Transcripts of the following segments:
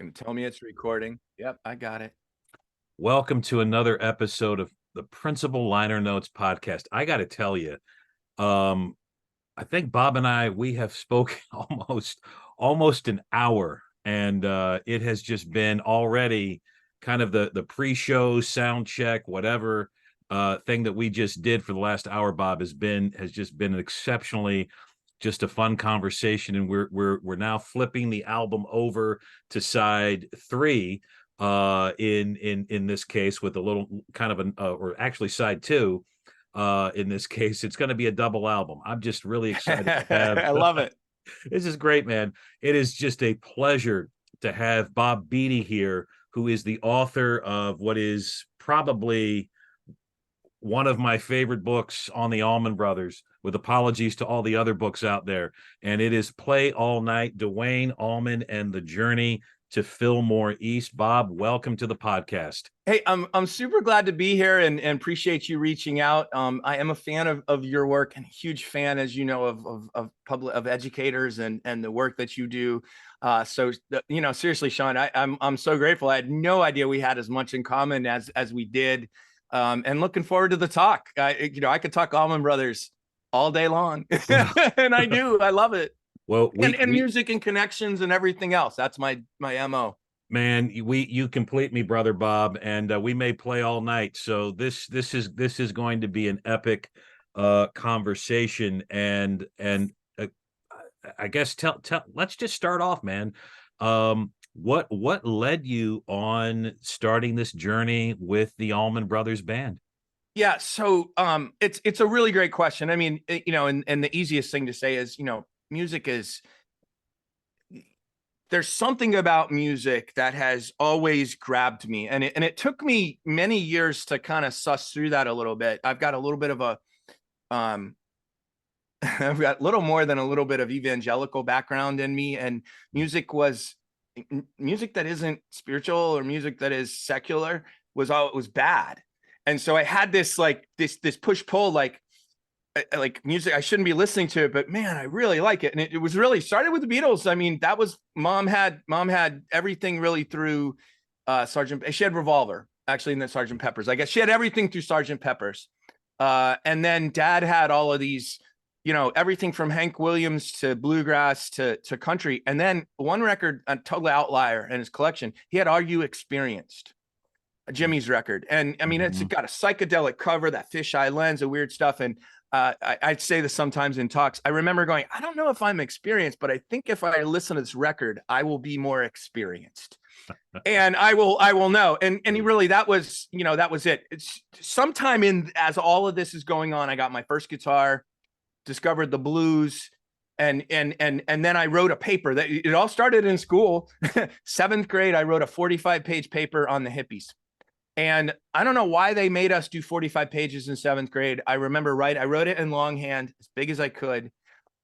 Gonna tell me it's recording. Yep, I got it. Welcome to another episode of the Principal Liner Notes podcast. I got to tell you, um, I think Bob and we have spoken almost an hour, and it has just been already kind of the pre-show sound check, whatever thing that we just did for the last hour. Bob has just been an exceptionally just a fun conversation, and we're now flipping the album over to side three in this case with a little kind of an or actually side two in this case. It's going to be a double album. I'm just really excited to have I love it. this is great, man. It is just a pleasure to have Bob Beatty here, who is the author of what is probably one of my favorite books on the Allman Brothers, with apologies to all the other books out there. And it is Play All Night, Duane Allman and the Journey to Fillmore East. Bob, welcome to the podcast. Hey, I'm super glad to be here and appreciate you reaching out. I am a fan of your work and a huge fan, as you know, of educators and the work that you do. Seriously, Sean, I'm so grateful. I had no idea we had as much in common as we did. And looking forward to the talk. I could talk Allman Brothers all day long, and I do. I love it. Well, music and connections and everything else. That's my MO. Man, you complete me, brother Bob, and we may play all night. So this is going to be an epic conversation, and I guess let's just start off, man. What led you on starting this journey with the Allman Brothers Band? Yeah, so it's a really great question. I mean, and the easiest thing to say is, music is, there's something about music that has always grabbed me, and it took me many years to kind of suss through that a little bit. I've got a little bit of a I've got little more than a little bit of evangelical background in me, and music that isn't spiritual or music that is secular was bad. And so I had this push pull, like music I shouldn't be listening to it, but man, I really like it. And it was really started with the Beatles. I mean, that was mom had everything really through she had Revolver actually in the Sgt. Pepper's. I guess she had everything through Sgt. Pepper's. And then dad had all of these, everything from Hank Williams to bluegrass to country. And then one record, a total outlier in his collection, he had Are You Experienced? Jimmy's record. And I mean, it's got a psychedelic cover, that fisheye lens, of weird stuff. And I'd say this sometimes in talks. I remember going, I don't know if I'm experienced, but I think if I listen to this record, I will be more experienced. And I will know. And he really, that was it. It's sometime as all of this is going on, I got my first guitar, discovered the blues, and then I wrote a paper. That it all started in school. 7th grade, I wrote a 45-page paper on the hippies. And I don't know why they made us do 45 pages in 7th grade. I remember I wrote it in longhand, as big as I could.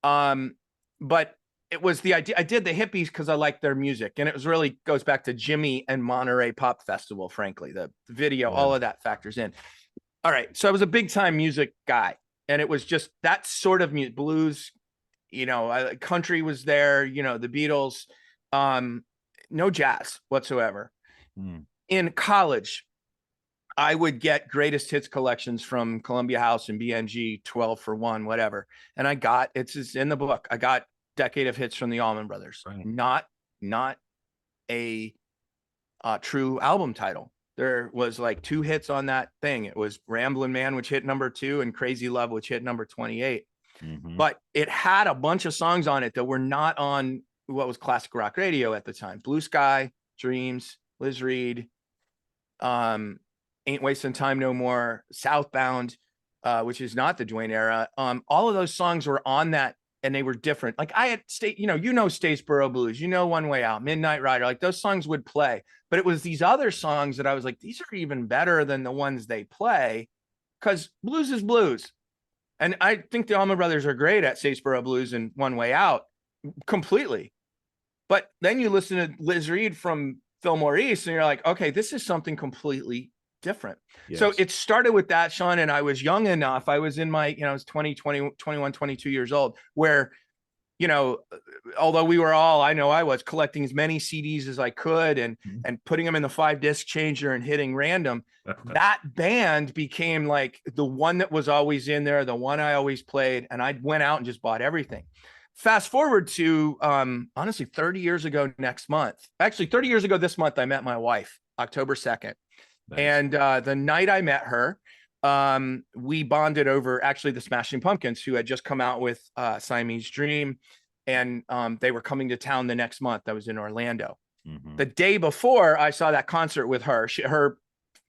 But it was the idea. I did the hippies because I liked their music. And it was really goes back to Jimmy and Monterey Pop Festival, frankly. The video, all of that factors in. All right. So I was a big time music guy. And it was just that sort of music, blues, country was there, the Beatles, no jazz whatsoever. In college, I would get greatest hits collections from Columbia House and BMG, 12 for 1, whatever. And it's in the book. I got Decade of Hits from the Allman Brothers. Right. Not a true album title. There was like 2 hits on that thing. It was Ramblin' Man, which hit number 2, and Crazy Love, which hit number 28. But it had a bunch of songs on it that were not on what was classic rock radio at the time. Blue Sky, Dreams, Liz Reed, Ain't Wasting Time No More, Southbound, which is not the Duane era. All of those songs were on that, and they were different. Like I had Statesboro Blues, One Way Out, Midnight Rider, like those songs would play. But it was these other songs that I was like, these are even better than the ones they play, because blues is blues. And I think the Allman Brothers are great at Statesboro Blues and One Way Out completely. But then you listen to Liz Reed from Fillmore East, and you're like, okay, this is something completely different. Yes. So it started with that, Sean, and I was young enough. I was in my, I was 20, 21, 22 years old, where you know, although we were all, I know I was collecting as many CDs as I could and putting them in the 5-disc changer and hitting random, that band became like the one that was always in there, the one I always played, and I went out and just bought everything. Fast forward to honestly 30 years ago next month. Actually, 30 years ago this month, I met my wife, October 2nd. Nice. And the night I met her, we bonded over actually the Smashing Pumpkins, who had just come out with Siamese Dream, and they were coming to town the next month. I was in Orlando. The day before I saw that concert with her, her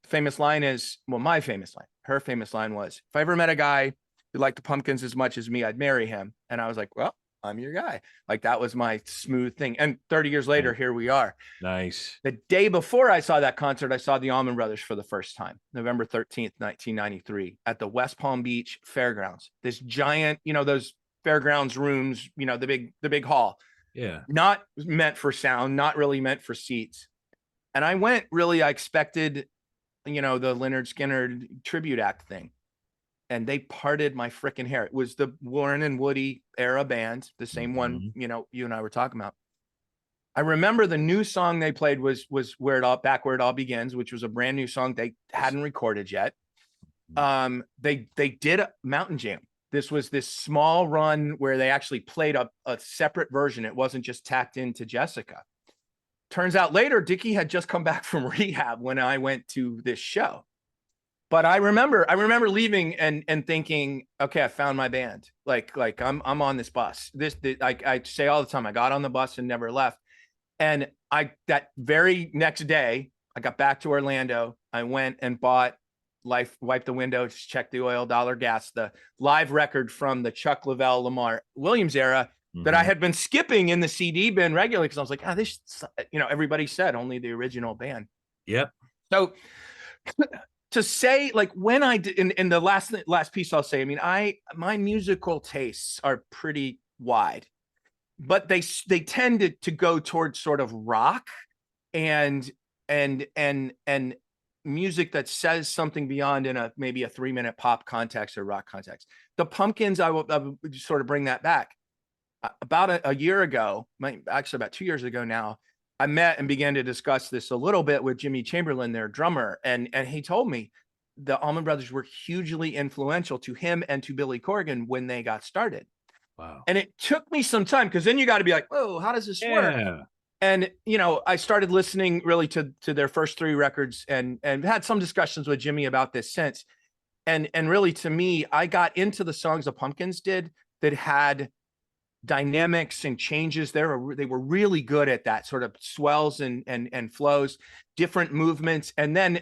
famous line is, well, my famous line, her famous line was, if I ever met a guy who liked the Pumpkins as much as me, I'd marry him. And I was like, well, I'm your guy. Like, that was my smooth thing. And 30 years later, here we are. Nice. The day before I saw that concert, I saw the Allman Brothers for the first time, November 13th, 1993, at the West Palm Beach Fairgrounds. This giant, you know, those fairgrounds rooms, you know, the big hall. Yeah. Not meant for sound, not really meant for seats. And I went, really, I expected, you know, the Lynyrd Skynyrd tribute act thing. And they parted my freaking hair. It was the Warren and Woody era band, the same one, you know, you and I were talking about. I remember the new song they played was Where It All Begins, which was a brand new song they hadn't recorded yet. They did a Mountain Jam. This was this small run where they actually played a separate version. It wasn't just tacked into Jessica. Turns out later, Dickie had just come back from rehab when I went to this show. But I remember leaving and thinking, okay, I found my band. Like I'm on this bus. I say all the time, I got on the bus and never left. And that very next day, I got back to Orlando. I went and bought Life Wipe the Windows, Check the Oil, Dollar Gas, the live record from the Chuck Leavell, Lamar Williams era that I had been skipping in the CD bin regularly because I was like, this, you know, everybody said only the original band. Yep. So to say, like, when I did in the last piece, I'll say, I mean, my musical tastes are pretty wide, but they tended to go towards sort of rock and music that says something beyond in maybe a 3-minute pop context or rock context. The Pumpkins, I would sort of bring that back. About a year ago, actually about 2 years ago now, I met and began to discuss this a little bit with Jimmy Chamberlain, their drummer, and he told me the Allman Brothers were hugely influential to him and to Billy Corgan when they got started. Wow. And it took me some time, because then you got to be like, whoa, how does this work? And, you know, I started listening really to their first 3 records and had some discussions with Jimmy about this since. And really, to me, I got into the songs the Pumpkins did that had dynamics and changes. They were really good at that sort of swells and flows, different movements. And then,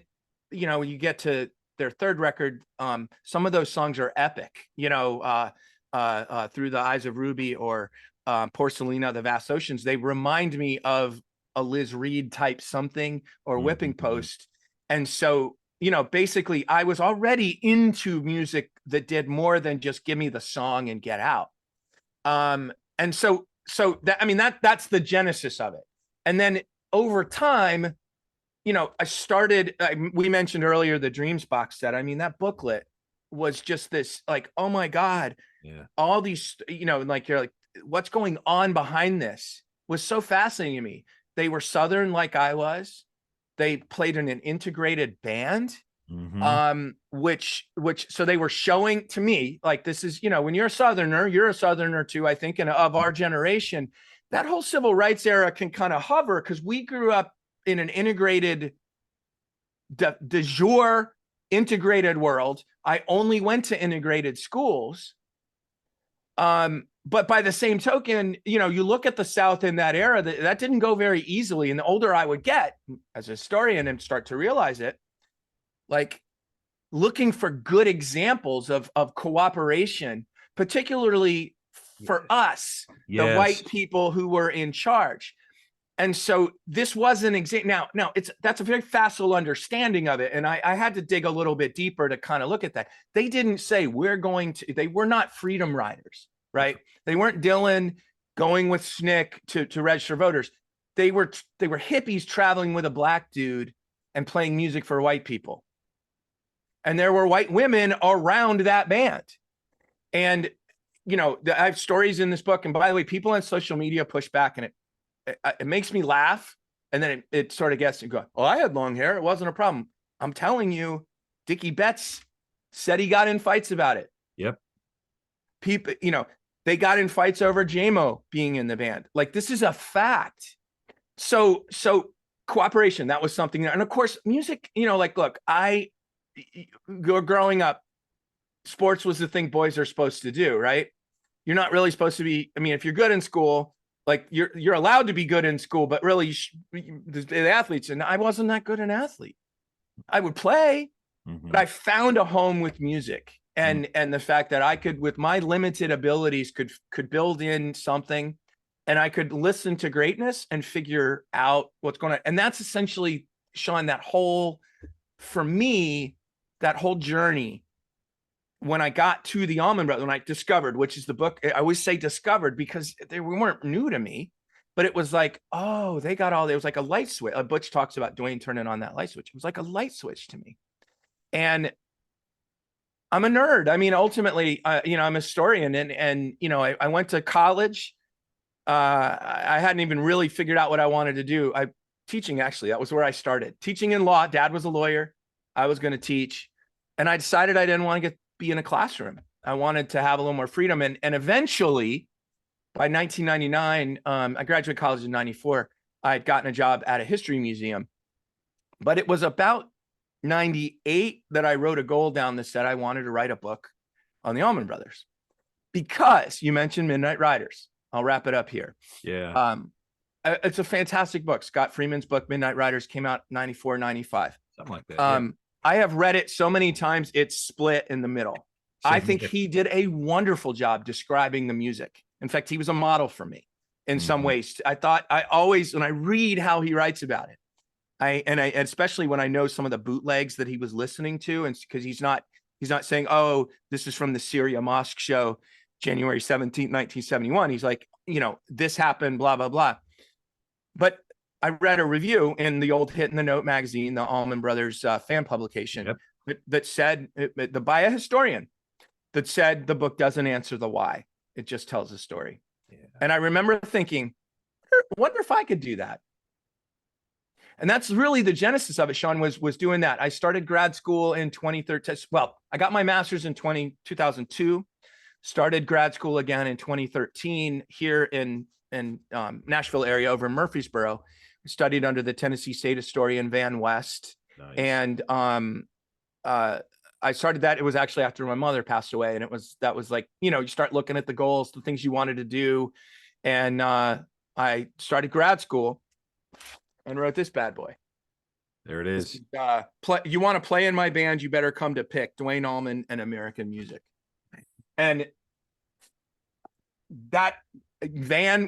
you know, you get to their 3rd record, some of those songs are epic, you know, Through the Eyes of Ruby or Porcelina, The Vast Oceans. They remind me of a Liz Reed type something or Whipping Post. And so, you know, basically I was already into music that did more than just give me the song and get out. And so that, I mean, that's the genesis of it. And then over time, you know, we mentioned earlier the Dreams box set. I mean, that booklet was just this, like, oh my God, all these, you know, like, you're like, what's going on behind this was so fascinating to me. They were Southern like I was. They played in an integrated band. Which so they were showing to me, like, this is, you know, when you're a Southerner too, I think, and of our generation, that whole civil rights era can kind of hover, because we grew up in an integrated de jure integrated world. I only went to integrated schools. But by the same token, you know, you look at the South in that era, that didn't go very easily. And the older I would get as a historian and start to realize it, like, looking for good examples of cooperation, particularly for us, the white people who were in charge. And so this was an example. Now that's a very facile understanding of it. And I had to dig a little bit deeper to kind of look at that. They didn't say they were not freedom riders, right? They weren't Dylan going with Snick to register voters. They were hippies traveling with a black dude and playing music for white people. And there were white women around that band. And I have stories in this book. And by the way, people on social media push back, and it makes me laugh. And then it sort of gets to go, oh, I had long hair. It wasn't a problem. I'm telling you, Dickie Betts said he got in fights about it. Yep. People, they got in fights over JMO being in the band. Like, this is a fact. So cooperation, that was something. And of course, music, look, growing up, sports was the thing boys are supposed to do, right? You're not really supposed to be, if you're good in school, like you're allowed to be good in school, but really the athletes, and I wasn't that good an athlete. I would play, but I found a home with music, and the fact that I could, with my limited abilities, could build in something, and I could listen to greatness and figure out what's going on. And that's essentially, Sean, for me, that whole journey. When I got to the Allman Brothers, when I discovered, which is the book, I always say discovered because they weren't new to me, but it was like, oh, it was like a light switch. Butch talks about Duane turning on that light switch. It was like a light switch to me. And I'm a nerd. Ultimately, I'm a historian, and I went to college. I hadn't even really figured out what I wanted to do. Teaching, actually, that was where I started. Teaching in law. Dad was a lawyer. I was going to teach. And I decided I didn't want to be in a classroom. I wanted to have a little more freedom. And eventually, by 1999, I graduated college in 94. I had gotten a job at a history museum. But it was about 98 that I wrote a goal down that said I wanted to write a book on the Allman Brothers. Because you mentioned Midnight Riders. I'll wrap it up here. Yeah. It's a fantastic book. Scott Freeman's book, Midnight Riders, came out 94, 95. Something like that. Yeah. I have read it so many times, it's split in the middle. I think he did a wonderful job describing the music. In fact, he was a model for me in some ways. I always, when I read how he writes about it, especially when I know some of the bootlegs that he was listening to, and because he's not saying, oh, this is from the Syria Mosque show, January 17th, 1971. He's like, this happened, blah, blah, blah. But I read a review in the old Hittin the Note magazine, the Allman Brothers fan publication, that said, by a historian, that said the book doesn't answer the why. It just tells a story. Yeah. And I remember thinking, I wonder if I could do that. And that's really the genesis of it, Sean, was doing that. I started grad school in 2013. Well, I got my master's in 2002, started grad school again in 2013 here in Nashville area over in Murfreesboro. Studied under the Tennessee State historian Van West. Nice. And I started that. It was actually after my mother passed away. And that was like, you start looking at the goals, the things you wanted to do. And I started grad school and wrote this bad boy. There it is. You want to play in my band, you better come to pick Duane Allman and American music. And that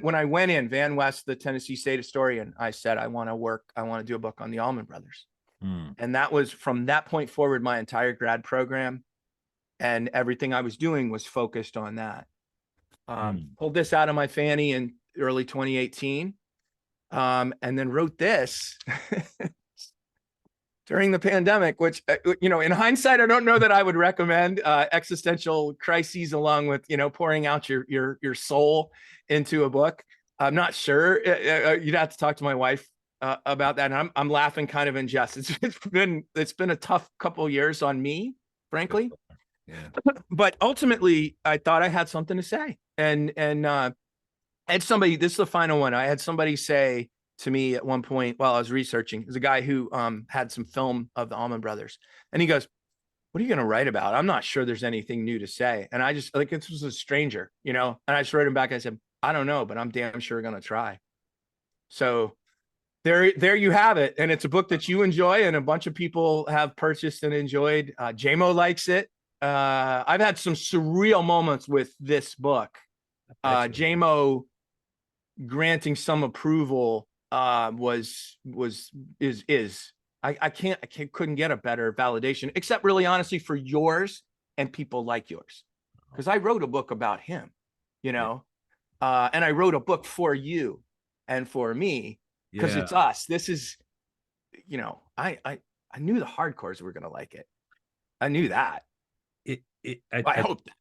when I went in, Van West, the Tennessee State historian, I said, I want to do a book on the Allman Brothers. And that was, from that point forward, my entire grad program and everything I was doing was focused on that. Pulled this out of my fanny in early 2018. And then wrote this during the pandemic, which, in hindsight, I don't know that I would recommend. Existential crises along with, pouring out your soul into a book. I'm not sure. You'd have to talk to my wife about that. And I'm laughing kind of in jest. It's been a tough couple of years on me, frankly. Yeah. But ultimately, I thought I had something to say. And I had somebody, this is the final one. I had somebody say to me at one point while I was researching, there's a guy who had some film of the Allman Brothers. And he goes, what are you going to write about? I'm not sure there's anything new to say. And I just, like, this was a stranger, and I just wrote him back. I said, I don't know, but I'm damn sure going to try. So there you have it. And it's a book that you enjoy and a bunch of people have purchased and enjoyed. JMO likes it. I've had some surreal moments with this book. JMO granting some approval I couldn't get a better validation, except really honestly for yours and people like yours, because I wrote a book about him, and I wrote a book for you and for me, because it's us. This is, I knew the hardcores were going to like it. I knew that. I hope that.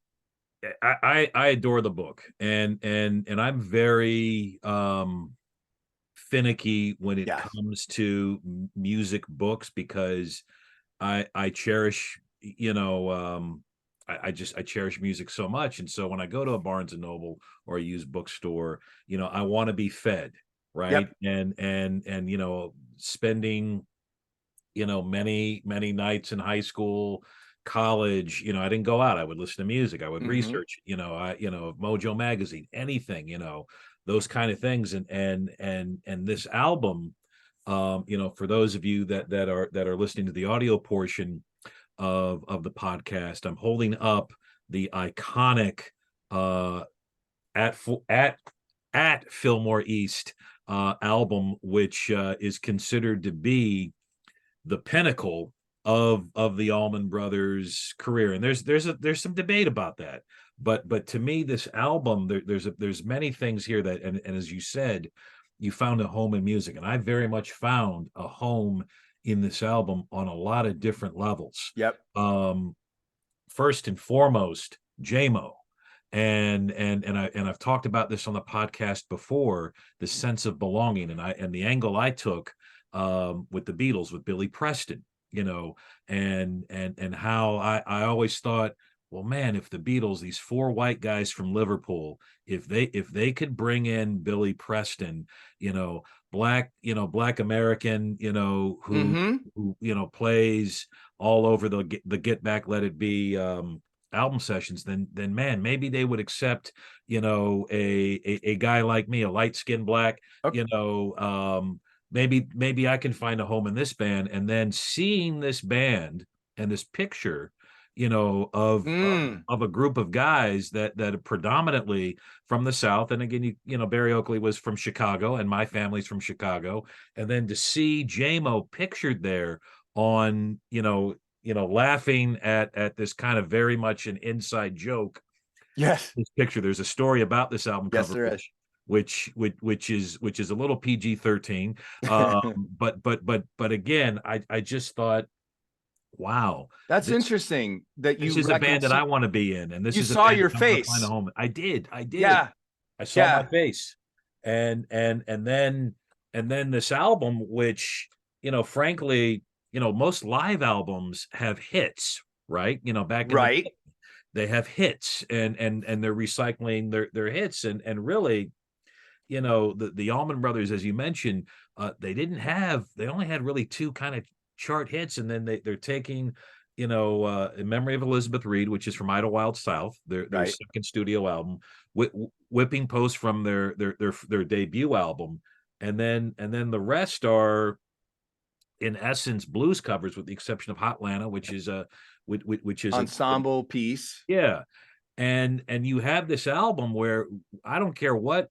I adore the book, and I'm very finicky when it Yeah. comes to music books, because I cherish, I cherish music so much. And so when I go to a Barnes and Noble or a used bookstore, I want to be fed, right? Yep. And spending, many nights in high school, college, I didn't go out. I would listen to music. I would Hmm. research, Mojo magazine, anything, those kind of things. And this album, for those of you that are listening to the audio portion of the podcast, I'm holding up the iconic uh at Fu- at Fillmore East album, which is considered to be the pinnacle of the Allman Brothers career. And there's some debate about that. But to me, this album, there's many things here that, and as you said, you found a home in music. And I very much found a home in this album on a lot of different levels. Yep. First and foremost, JMO. And I've talked about this on the podcast before, the sense of belonging, and the angle I took with the Beatles, with Billy Preston, and how I always thought, well, man, if the Beatles, these four white guys from Liverpool, if they could bring in Billy Preston, black American, who Hmm. plays all over the Get Back, Let It Be album sessions, then man, maybe they would accept, a guy like me, a light-skinned black, Okay. maybe I can find a home in this band. And then seeing this band and this picture, Mm. of a group of guys that are predominantly from the South. And again, Barry Oakley was from Chicago, and my family's from Chicago. And then to see JMO pictured there on, laughing at this kind of very much an inside joke. Yes. This picture, there's a story about this album Yes, cover, there is. which is a little PG-13. But again, I just thought, wow, That's this interesting that this you is a reckon band that I want to be in, and this you is a saw band your that I want to find a face. home. I did. Yeah. I saw my Yeah. face. And then this album, which, frankly, most live albums have hits, right? Back in the Right. they have hits, and they're recycling their hits. And really, the Allman Brothers, as you mentioned, they only had really two kind of chart hits. And then they're taking, In Memory of Elizabeth Reed, which is from Idlewild South, their Right. second studio album, Whipping Post from their debut album. And then the rest are, in essence, blues covers, with the exception of Hotlanta, which is a Ensemble piece. yeah. And you have this album where, I don't care what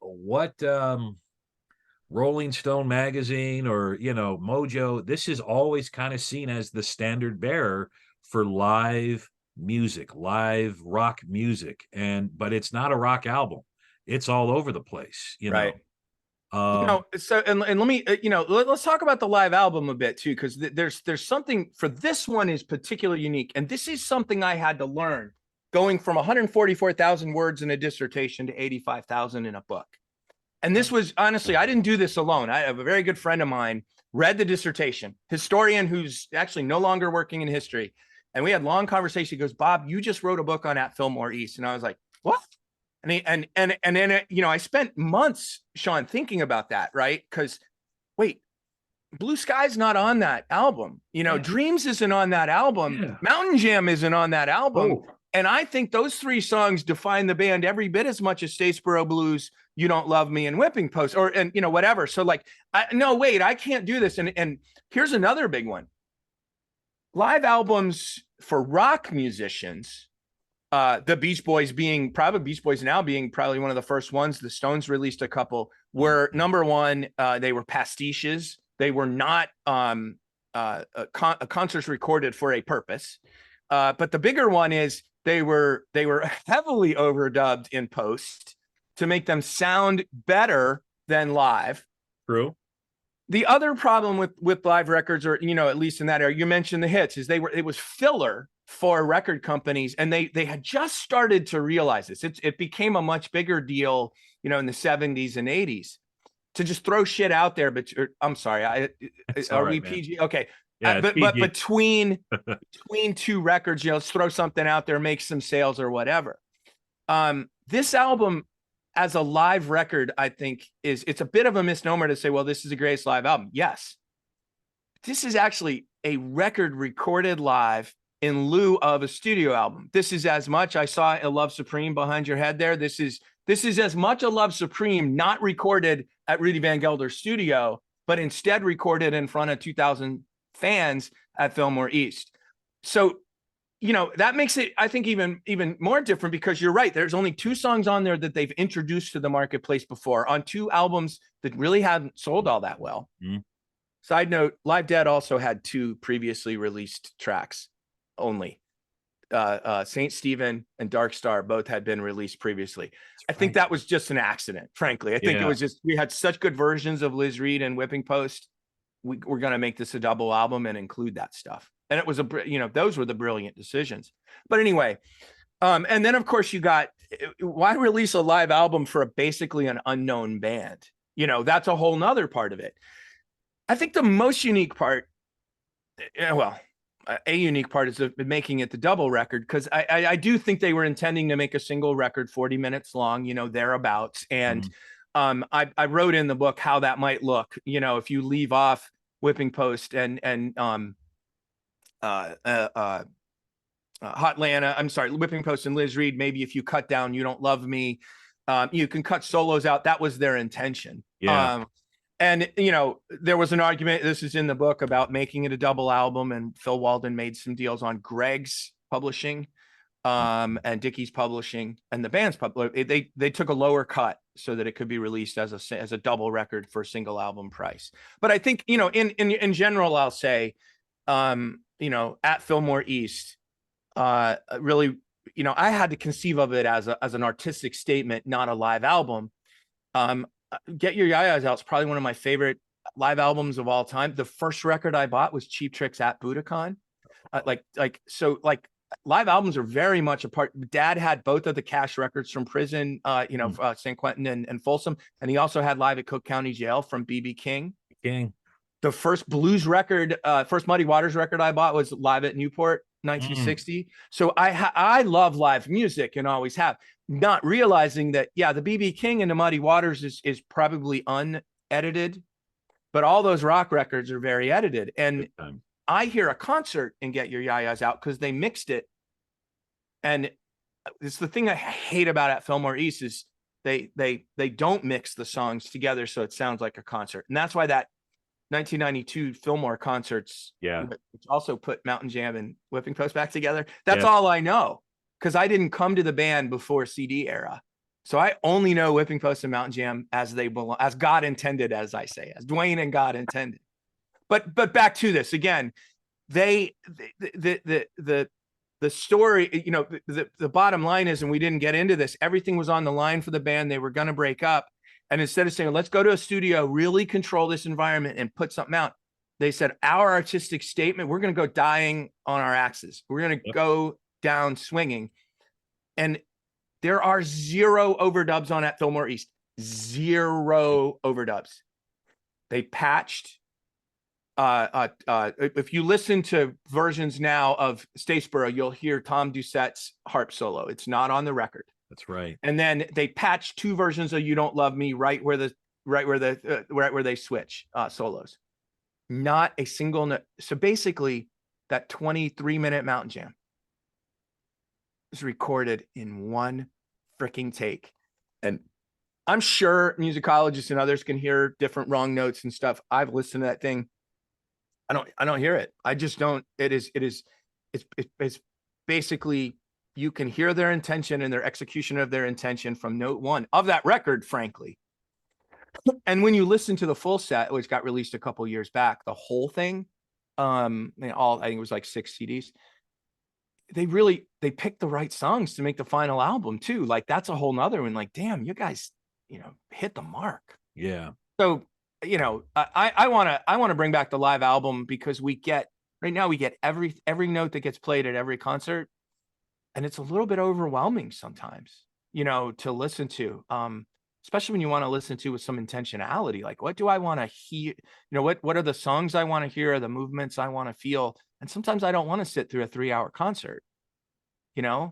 Rolling Stone magazine or, Mojo, this is always kind of seen as the standard bearer for live music, live rock music. But it's not a rock album. It's all over the place. Right. Um, So and let me let's talk about the live album a bit too, because there's something for this one is particularly unique, and this is something I had to learn going from 144,000 words in a dissertation to 85,000 in a book. And this was honestly, I didn't do this alone. I have a very good friend of mine read the dissertation, historian who's actually no longer working in history, and we had long conversation. He goes, "Bob, you just wrote a book on At Fillmore East," and I was like, "What?" And then I spent months, Sean, thinking about that, right? Because wait, Blue Sky's not on that album. yeah, Dreams isn't on that album. yeah. Mountain Jam isn't on that album. Oh, And I think those three songs define the band every bit as much as Statesboro Blues, You Don't Love Me, and Whipping Post, and whatever. So like, no, wait, I can't do this. And here's another big one: live albums for rock musicians. The Beach Boys now being probably one of the first ones. The Stones released a couple. Were number one. They were pastiches. They were not concerts recorded for a purpose. But the bigger one is they were heavily overdubbed in post to make them sound better than live. true. The other problem with live records, or at least in that era, you mentioned the hits, is it was filler for record companies, and they had just started to realize this. It became a much bigger deal, in the 70s and 80s, to just throw shit out there. But I'm sorry, are we PG? Okay, yeah, but PG. between two records, let's throw something out there, make some sales or whatever. This album, as a live record, I think it's a bit of a misnomer to say, well, this is the greatest live album. Yes. This is actually a record recorded live in lieu of a studio album. This is as much, I saw A Love Supreme behind your head there. This is as much A Love Supreme, not recorded at Rudy Van Gelder's studio, but instead recorded in front of 2,000 fans at Fillmore East. So that makes it, I think, even more different, because you're right. There's only 2 songs on there that they've introduced to the marketplace before, on 2 albums that really hadn't sold all that well. Mm. Side note, Live Dead also had 2 previously released tracks only. St. Stephen and Dark Star both had been released previously. I think that was just an accident, frankly. I think it was just, we had such good versions of Liz Reed and Whipping Post. We're going to make this a double album and include that stuff. And it was those were the brilliant decisions. But anyway, and then of course you got, why release a live album for basically an unknown band? That's a whole nother part of it. I think the most unique part, a unique part, is making it the double record, because I do think they were intending to make a single record 40 minutes long, thereabouts. And I wrote in the book how that might look, if you leave off Whipping Post and Hotlanta, I'm sorry, Whipping Post and Liz Reed, maybe if you cut down You Don't Love Me, you can cut solos out. That was their intention. Yeah. And, there was an argument, this is in the book, about making it a double album, and Phil Walden made some deals on Greg's publishing and Dickey's publishing, and the band's they took a lower cut so that it could be released as a double record for a single album price. But I think, in general, I'll say, at Fillmore East, really, I had to conceive of it as an artistic statement, not a live album. Get Your Yayas Out is probably one of my favorite live albums of all time. The first record I bought was Cheap Trick's at Budokan. Live albums are very much a part. Dad had both of the Cash records from prison, San Quentin and Folsom, and he also had live at Cook County Jail from B.B. King. The first blues record, first Muddy Waters record I bought was live at Newport, 1960. So I love live music and always have, not realizing that, the B.B. King and the Muddy Waters is probably unedited, but all those rock records are very edited. And I hear a concert and Get Your Yayas Out because they mixed it. And it's the thing I hate about at Fillmore East is they don't mix the songs together so it sounds like a concert. And that's why that 1992 Fillmore concerts, which also put Mountain Jam and Whipping Post back together. That's all I know, because I didn't come to the band before CD era. So I only know Whipping Post and Mountain Jam as they belong, as God intended, as I say, as Duane and God intended. But back to this again, the story, the bottom line is, and we didn't get into this, everything was on the line for the band. They were going to break up. And instead of saying, let's go to a studio, really control this environment and put something out, they said, our artistic statement, we're going to go dying on our axes. We're going to go down swinging. And there are 0 overdubs on at Fillmore East. 0 overdubs. They patched. If you listen to versions now of Statesboro, you'll hear Tom Doucette's harp solo. It's not on the record. That's right. And then they patched 2 versions of You Don't Love Me right where they switch solos. Not a single note. So basically, that 23-minute Mountain Jam was recorded in one freaking take. And I'm sure musicologists and others can hear different wrong notes and stuff. I've listened to that thing. I don't hear it. I just don't. It's basically, you can hear their intention and their execution of their intention from note 1 of that record, frankly. And when you listen to the full set, which got released a couple years back, the whole thing, I think it was like 6 CDs. They picked the right songs to make the final album too. Like, that's a whole nother one. Like, damn, you guys, hit the mark. Yeah. So you know, I want to bring back the live album, because right now we get every note that gets played at every concert, and it's a little bit overwhelming sometimes, to listen to. Especially when you want to listen to with some intentionality, like, what do I want to hear? What are the songs I want to hear, the movements I want to feel? And sometimes I don't want to sit through a 3-hour concert.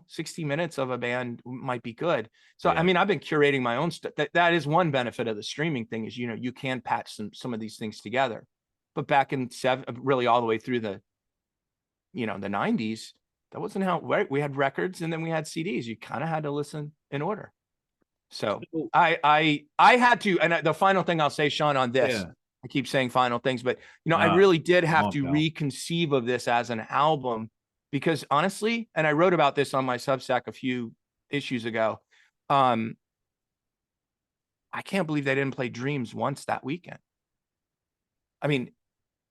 60 minutes of a band might be good. So, I Yeah. mean, I've been curating my own stuff. That is one benefit of the streaming thing, is, you can patch some of these things together. But back in really all the way through the 90s, that wasn't how, right? We had records, and then we had CDs. You kind of had to listen in order. So So, I had to, and the final thing I'll say, Sean, on this, yeah. I keep saying final things, but I Nah, really did come have on, to pal. reconceive of this as an album, because honestly, and I wrote about this on my Substack a few issues ago, I can't believe they didn't play Dreams once that weekend. I mean,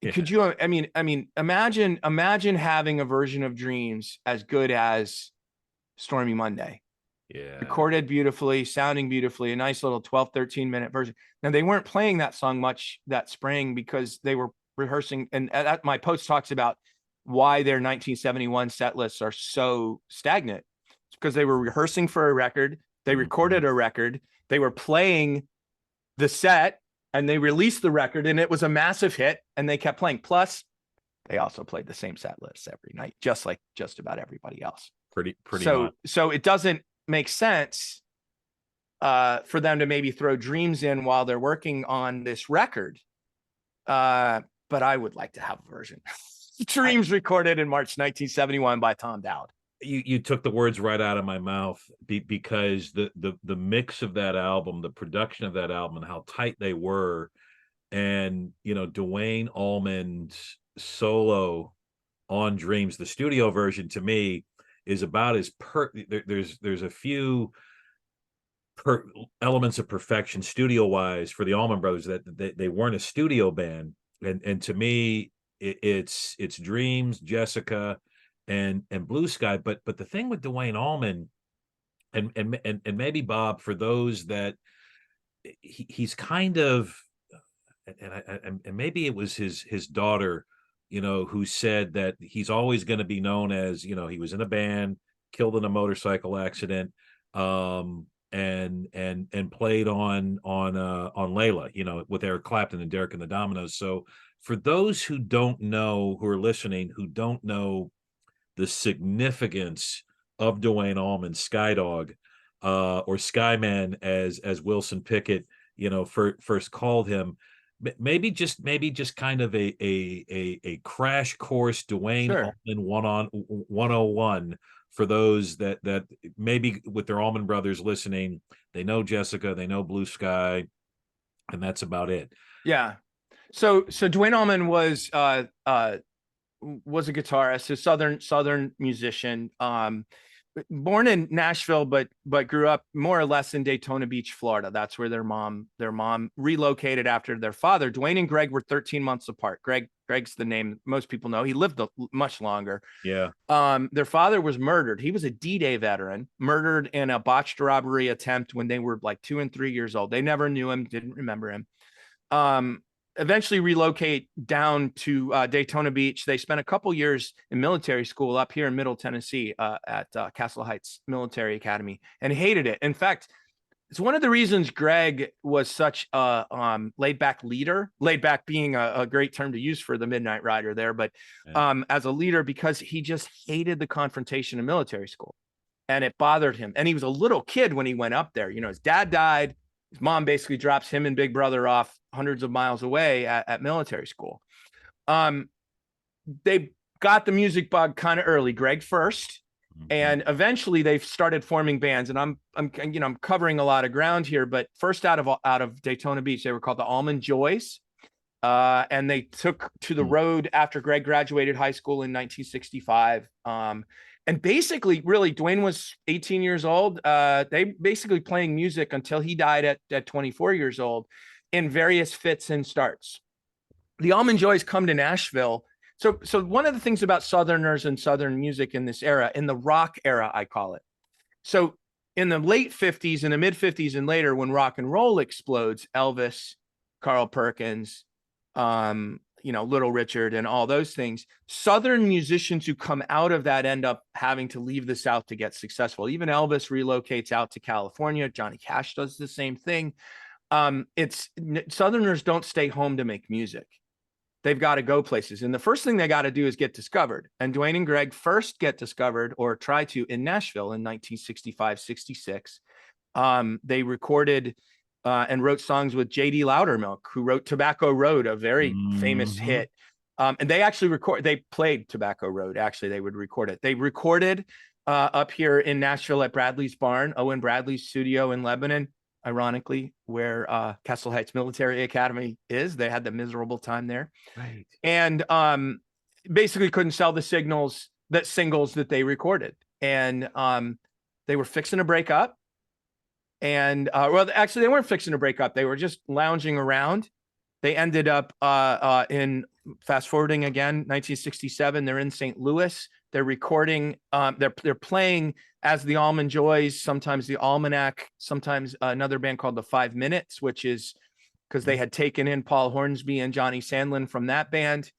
Yeah. could you? Imagine having a version of Dreams as good as Stormy Monday. Yeah. Recorded beautifully, sounding beautifully, a nice little 12, 13-minute version. Now, they weren't playing that song much that spring, because they were rehearsing. And my post talks about why their 1971 set lists are so stagnant. It's because they were rehearsing for a record. They Mhm. recorded a record. They were playing the set, and they released the record, and it was a massive hit, and they kept playing. Plus, they also played the same set lists every night, just like just about everybody else. Pretty So much. it doesn't make sense for them to maybe throw Dreams in while they're working on this record. But I would like to have a version. I, Dreams recorded in March 1971 by Tom Dowd. you took the words right out of my mouth, because the mix of that album, the production of that album, and how tight they were, and Duane Allman's solo on Dreams, the studio version, to me is about as there's a few elements of perfection studio wise for the Allman Brothers, that they weren't a studio band, and to me it's Dreams, Jessica, and Blue Sky. But the thing with Duane Allman, and maybe Bob, for those that he's kind of, and maybe it was his daughter, who said that he's always going to be known as, he was in a band, killed in a motorcycle accident, and played on Layla, with Eric Clapton and Derek and the Dominoes. So for those who don't know, who are listening, who don't know the significance of Duane Allman, Skydog, or Skyman, as Wilson Pickett, first called him. Maybe just kind of a crash course, Duane Sure. Allman 101, for those that maybe with their Allman Brothers listening, they know Jessica, they know Blue Sky, and that's about it. Yeah. So Duane Allman was a guitarist, a southern musician. Born in Nashville, but grew up more or less in Daytona Beach, Florida. That's where their mom relocated after their father. Duane and Greg were 13 months apart. Greg's the name most people know. He lived much longer. Yeah. Their father was murdered. He was a D-Day veteran, murdered in a botched robbery attempt when they were like 2 and 3 years old. They never knew him, didn't remember him. Eventually relocate down to Daytona Beach. They spent a couple years in military school up here in Middle Tennessee at Castle Heights Military Academy, and hated it. In fact, it's one of the reasons Greg was such a laid back leader. Laid back being a great term to use for the Midnight Rider there, but Yeah. as a leader, because he just hated the confrontation in military school, and it bothered him. And he was a little kid when he went up there. His dad died. His mom basically drops him and Big Brother off hundreds of miles away at military school. They got the music bug kind of early. Greg first, and eventually they've started forming bands. And I'm covering a lot of ground here. But first out of Daytona Beach, they were called the Allman Joys. And they took to the road after Greg graduated high school in 1965. And basically, really, Duane was 18 years old. They basically playing music until he died at 24 years old, in various fits and starts. The Allman Joys come to Nashville. So one of the things about Southerners and Southern music in this era, in the rock era, I call it. So in the late 50s and the mid 50s and later, when rock and roll explodes, Elvis, Carl Perkins, Little Richard and all those things. Southern musicians who come out of that end up having to leave the South to get successful. Even Elvis relocates out to California. Johnny Cash does the same thing. Southerners don't stay home to make music. They've got to go places. And the first thing they got to do is get discovered. And Duane and Greg first get discovered, or try to, in Nashville in 1965, 66. They recorded and wrote songs with J.D. Loudermilk, who wrote Tobacco Road, a very famous hit. And they played Tobacco Road. Actually, they would record it. They recorded up here in Nashville at Bradley's Barn, Owen Bradley's studio in Lebanon, ironically, where Castle Heights Military Academy is. They had the miserable time there. Right. And basically couldn't sell the singles that they recorded. And they were fixing to break up. And actually, they weren't fixing to break up. They were just lounging around. They ended up in, fast forwarding again, 1967. They're in St. Louis. They're recording. They're playing as the Allman Joys, sometimes the Almanac, sometimes another band called the 5 Minutes, which is because they had taken in Paul Hornsby and Johnny Sandlin from that band.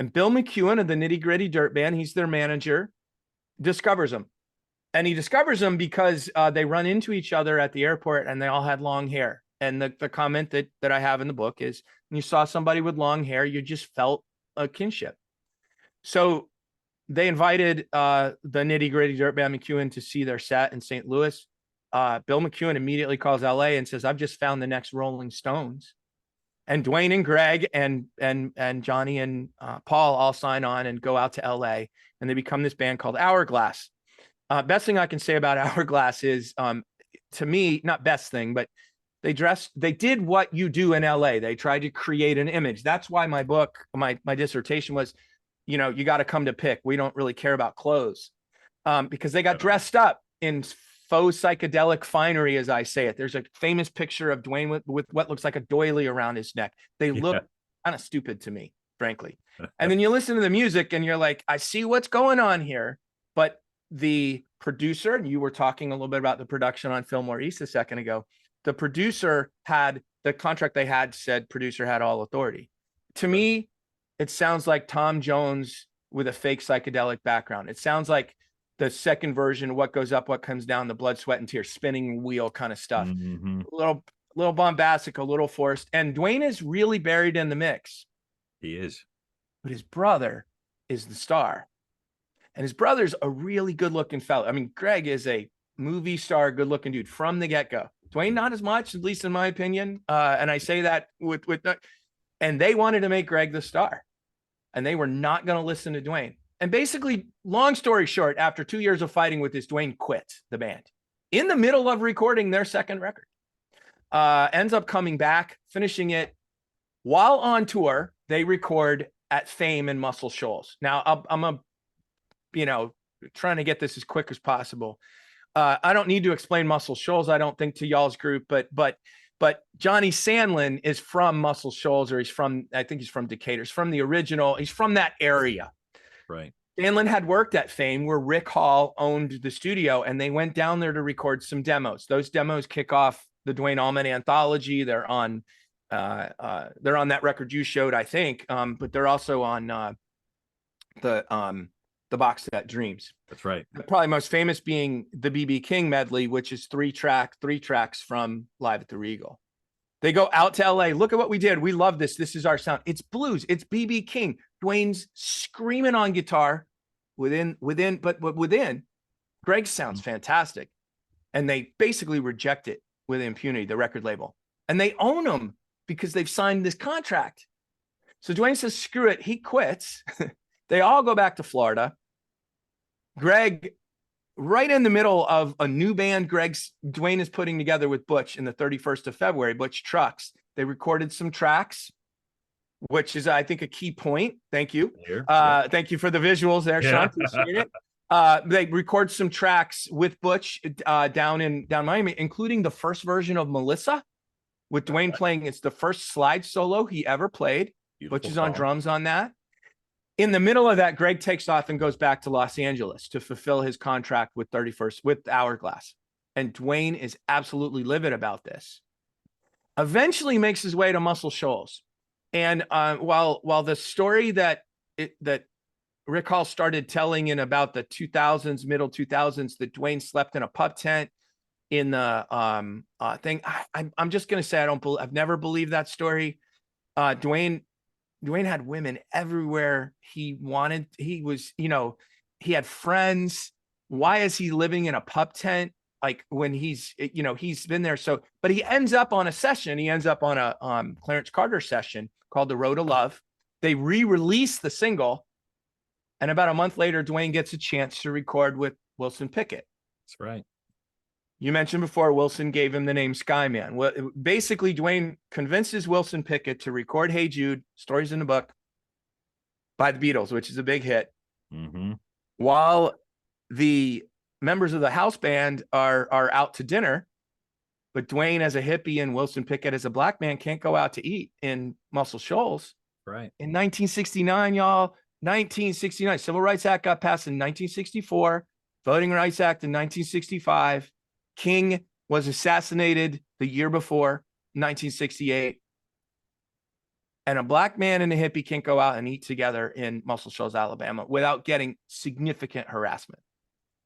And Bill McEwen of the Nitty Gritty Dirt Band, he's their manager, discovers them. And he discovers them because they run into each other at the airport and they all had long hair. And the comment that I have in the book is, when you saw somebody with long hair, you just felt a kinship. So they invited the Nitty Gritty Dirt Band McEwen to see their set in St. Louis. Bill McEwen immediately calls LA and says, I've just found the next Rolling Stones. And Duane and Greg and Johnny and Paul all sign on and go out to LA, and they become this band called Hourglass. Best thing I can say about Hourglass is, to me, not best thing, but they did what you do in LA. They tried to create an image. That's why my book, my dissertation was, you got to come to pick. We don't really care about clothes, because they got dressed up in faux psychedelic finery, as I say it. There's a famous picture of Duane with what looks like a doily around his neck. They look kind of stupid to me, frankly. And then you listen to the music and you're like, I see what's going on here, but the producer, and you were talking a little bit about the production on Fillmore East a second ago, the producer had the contract they had said producer had all authority. To me, it sounds like Tom Jones with a fake psychedelic background. It sounds like the second version of What Goes Up, What Comes Down, the Blood, Sweat, and Tears, spinning wheel kind of stuff. A little bombastic, a little forced. And Duane is really buried in the mix. He is. But his brother is the star. And his brother's a really good-looking fellow. I mean, Greg is a movie star, good-looking dude from the get-go. Duane, not as much, at least in my opinion. And I say that and they wanted to make Greg the star. And they were not going to listen to Duane. And basically, long story short, after 2 years of fighting with this, Duane quit the band in the middle of recording their second record. Ends up coming back, finishing it. While on tour, they record at Fame in Muscle Shoals. Now, I'm trying to get this as quick as possible. I don't need to explain Muscle Shoals, I don't think, to y'all's group, but Johnny Sandlin is from Muscle Shoals, or I think he's from Decatur. He's from the original. He's from that area. Right. Sandlin had worked at Fame, where Rick Hall owned the studio, and they went down there to record some demos. Those demos kick off the Duane Allman anthology. They're on that record you showed, I think, but they're also on the box set Dreams. That's right. Probably most famous being the BB King medley, which is three tracks from Live at the Regal. They go out to LA. Look at what we did. We love this. This is our sound. It's blues. It's BB King. Duane's screaming on guitar within. Greg sounds fantastic. And they basically reject it with impunity, the record label. And they own them because they've signed this contract. So Duane says, screw it. He quits. They all go back to Florida. Greg, right in the middle of a new band Duane is putting together with Butch in the 31st of February, Butch Trucks. They recorded some tracks, which is, I think, a key point. Thank you. Thank you for the visuals there, Sean. Appreciate it. They record some tracks with Butch down Miami, including the first version of Melissa, with Duane playing. It's the first slide solo he ever played. Butch is on drums on that. In the middle of that, Greg takes off and goes back to Los Angeles to fulfill his contract with Hourglass. And Duane is absolutely livid about this eventually makes his way to Muscle Shoals. And while the story that Rick Hall started telling in about the 2000s, middle 2000s, that Duane slept in a pup tent in the thing, I'm just going to say I've never believed that story. Duane had women everywhere he wanted. He was, he had friends. Why is he living in a pup tent? Like when he's been there. So, but he ends up on a session. He ends up on a Clarence Carter session called The Road to Love. They re-release the single. And about a month later, Duane gets a chance to record with Wilson Pickett. That's right. You mentioned before, Wilson gave him the name Skyman. Well, basically, Duane convinces Wilson Pickett to record Hey Jude, Stories in the Book, by the Beatles, which is a big hit. Mm-hmm. While the members of the house band are out to dinner, but Duane, as a hippie, and Wilson Pickett, as a black man, can't go out to eat in Muscle Shoals. Right. In 1969, y'all, 1969, Civil Rights Act got passed in 1964, Voting Rights Act in 1965. King was assassinated the year before, 1968. And a black man and a hippie can't go out and eat together in Muscle Shoals, Alabama, without getting significant harassment.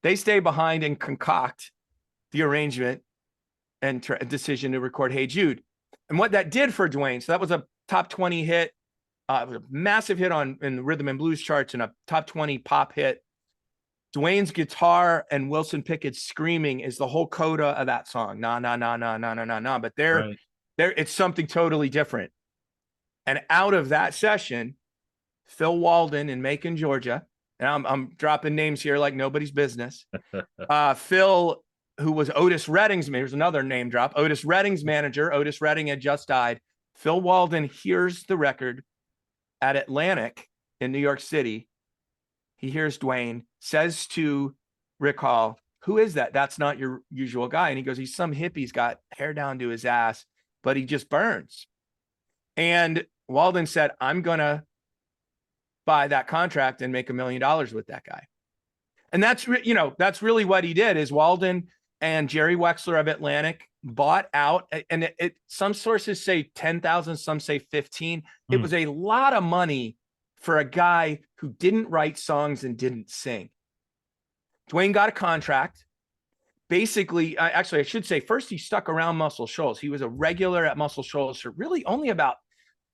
They stay behind and concoct the arrangement and decision to record Hey Jude. And what that did for Duane, so that was a top 20 hit. It was a massive hit in the rhythm and blues charts and a top 20 pop hit. Duane's guitar and Wilson Pickett's screaming is the whole coda of that song. Nah, nah, nah, nah, nah, nah, nah, nah. But it's something totally different. And out of that session, Phil Walden in Macon, Georgia, and I'm dropping names here like nobody's business. Phil, who was Otis Redding's, here's another name drop, Otis Redding's manager. Otis Redding had just died. Phil Walden hears the record at Atlantic in New York City. He hears Duane, says to Rick Hall, "Who is that? That's not your usual guy." And he goes, "He's some hippie. He's got hair down to his ass, but he just burns." And Walden said, "I'm going to buy that contract and make $1 million with that guy." And that's really what he did. Is Walden and Jerry Wexler of Atlantic bought out, and some sources say 10,000, some say 15. It was a lot of money for a guy who didn't write songs and didn't sing. Duane got a contract. Basically, actually, I should say, first he stuck around Muscle Shoals. He was a regular at Muscle Shoals for really only about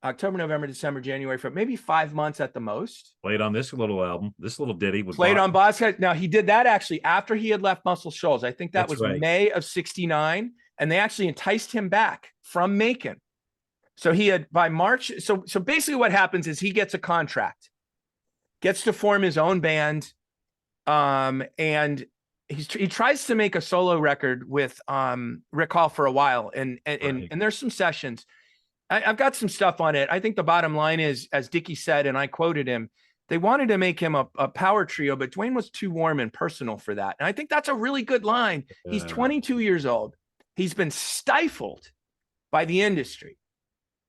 October, November, December, January, for maybe 5 months at the most. Played on this little album, this little ditty. Played on Boss. Now, he did that actually after he had left Muscle Shoals. I think that was right. May of 69. And they actually enticed him back from Macon. So he had, by March, so basically what happens is he gets a contract, gets to form his own band, and he tries to make a solo record with Rick Hall for a while, and there's some sessions. I've got some stuff on it. I think the bottom line is, as Dickie said, and I quoted him, they wanted to make him a power trio, but Duane was too warm and personal for that. And I think that's a really good line. He's 22 years old. He's been stifled by the industry.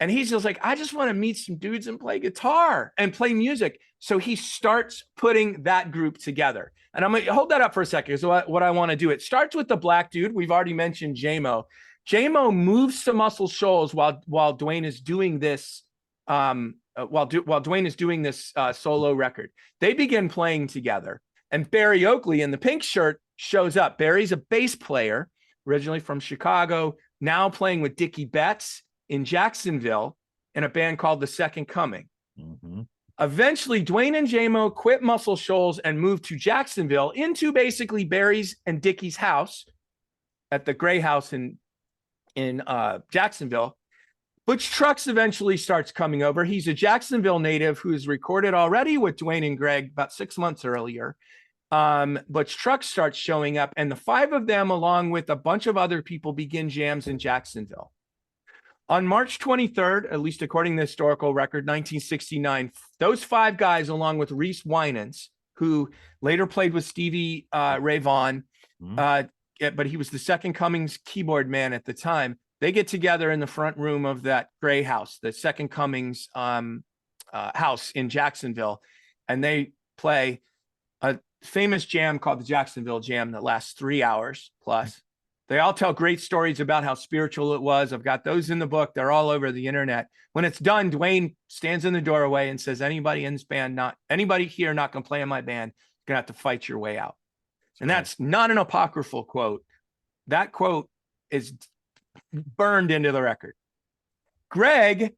And he's just like, I just want to meet some dudes and play guitar and play music. So he starts putting that group together. And I'm going to hold that up for a second. So what I want to do, it starts with the black dude. We've already mentioned J-Mo. J-Mo moves to Muscle Shoals while Duane is doing this, while Duane is doing this solo record. They begin playing together. And Barry Oakley in the pink shirt shows up. Barry's a bass player, originally from Chicago, now playing with Dickie Betts in Jacksonville in a band called The Second Coming. Mm-hmm. Eventually, Duane and J-Mo quit Muscle Shoals and moved to Jacksonville, into basically Barry's and Dickie's house at the Gray House in Jacksonville. Butch Trucks eventually starts coming over. He's a Jacksonville native who's recorded already with Duane and Greg about 6 months earlier. Butch Trucks starts showing up, and the five of them, along with a bunch of other people, begin jams in Jacksonville. On March 23rd, at least according to the historical record, 1969, those five guys, along with Reese Winans, who later played with Stevie Ray Vaughan, but he was the Second Coming's keyboard man at the time, they get together in the front room of that Gray House, the Second Coming's house in Jacksonville, and they play a famous jam called the Jacksonville Jam that lasts 3 hours plus. They all tell great stories about how spiritual it was. I've got those in the book. They're all over the internet. When it's done, Duane stands in the doorway and says, anybody in this band, anybody here not going to play in my band, going to have to fight your way out. And that's not an apocryphal quote. That quote is burned into the record. Greg,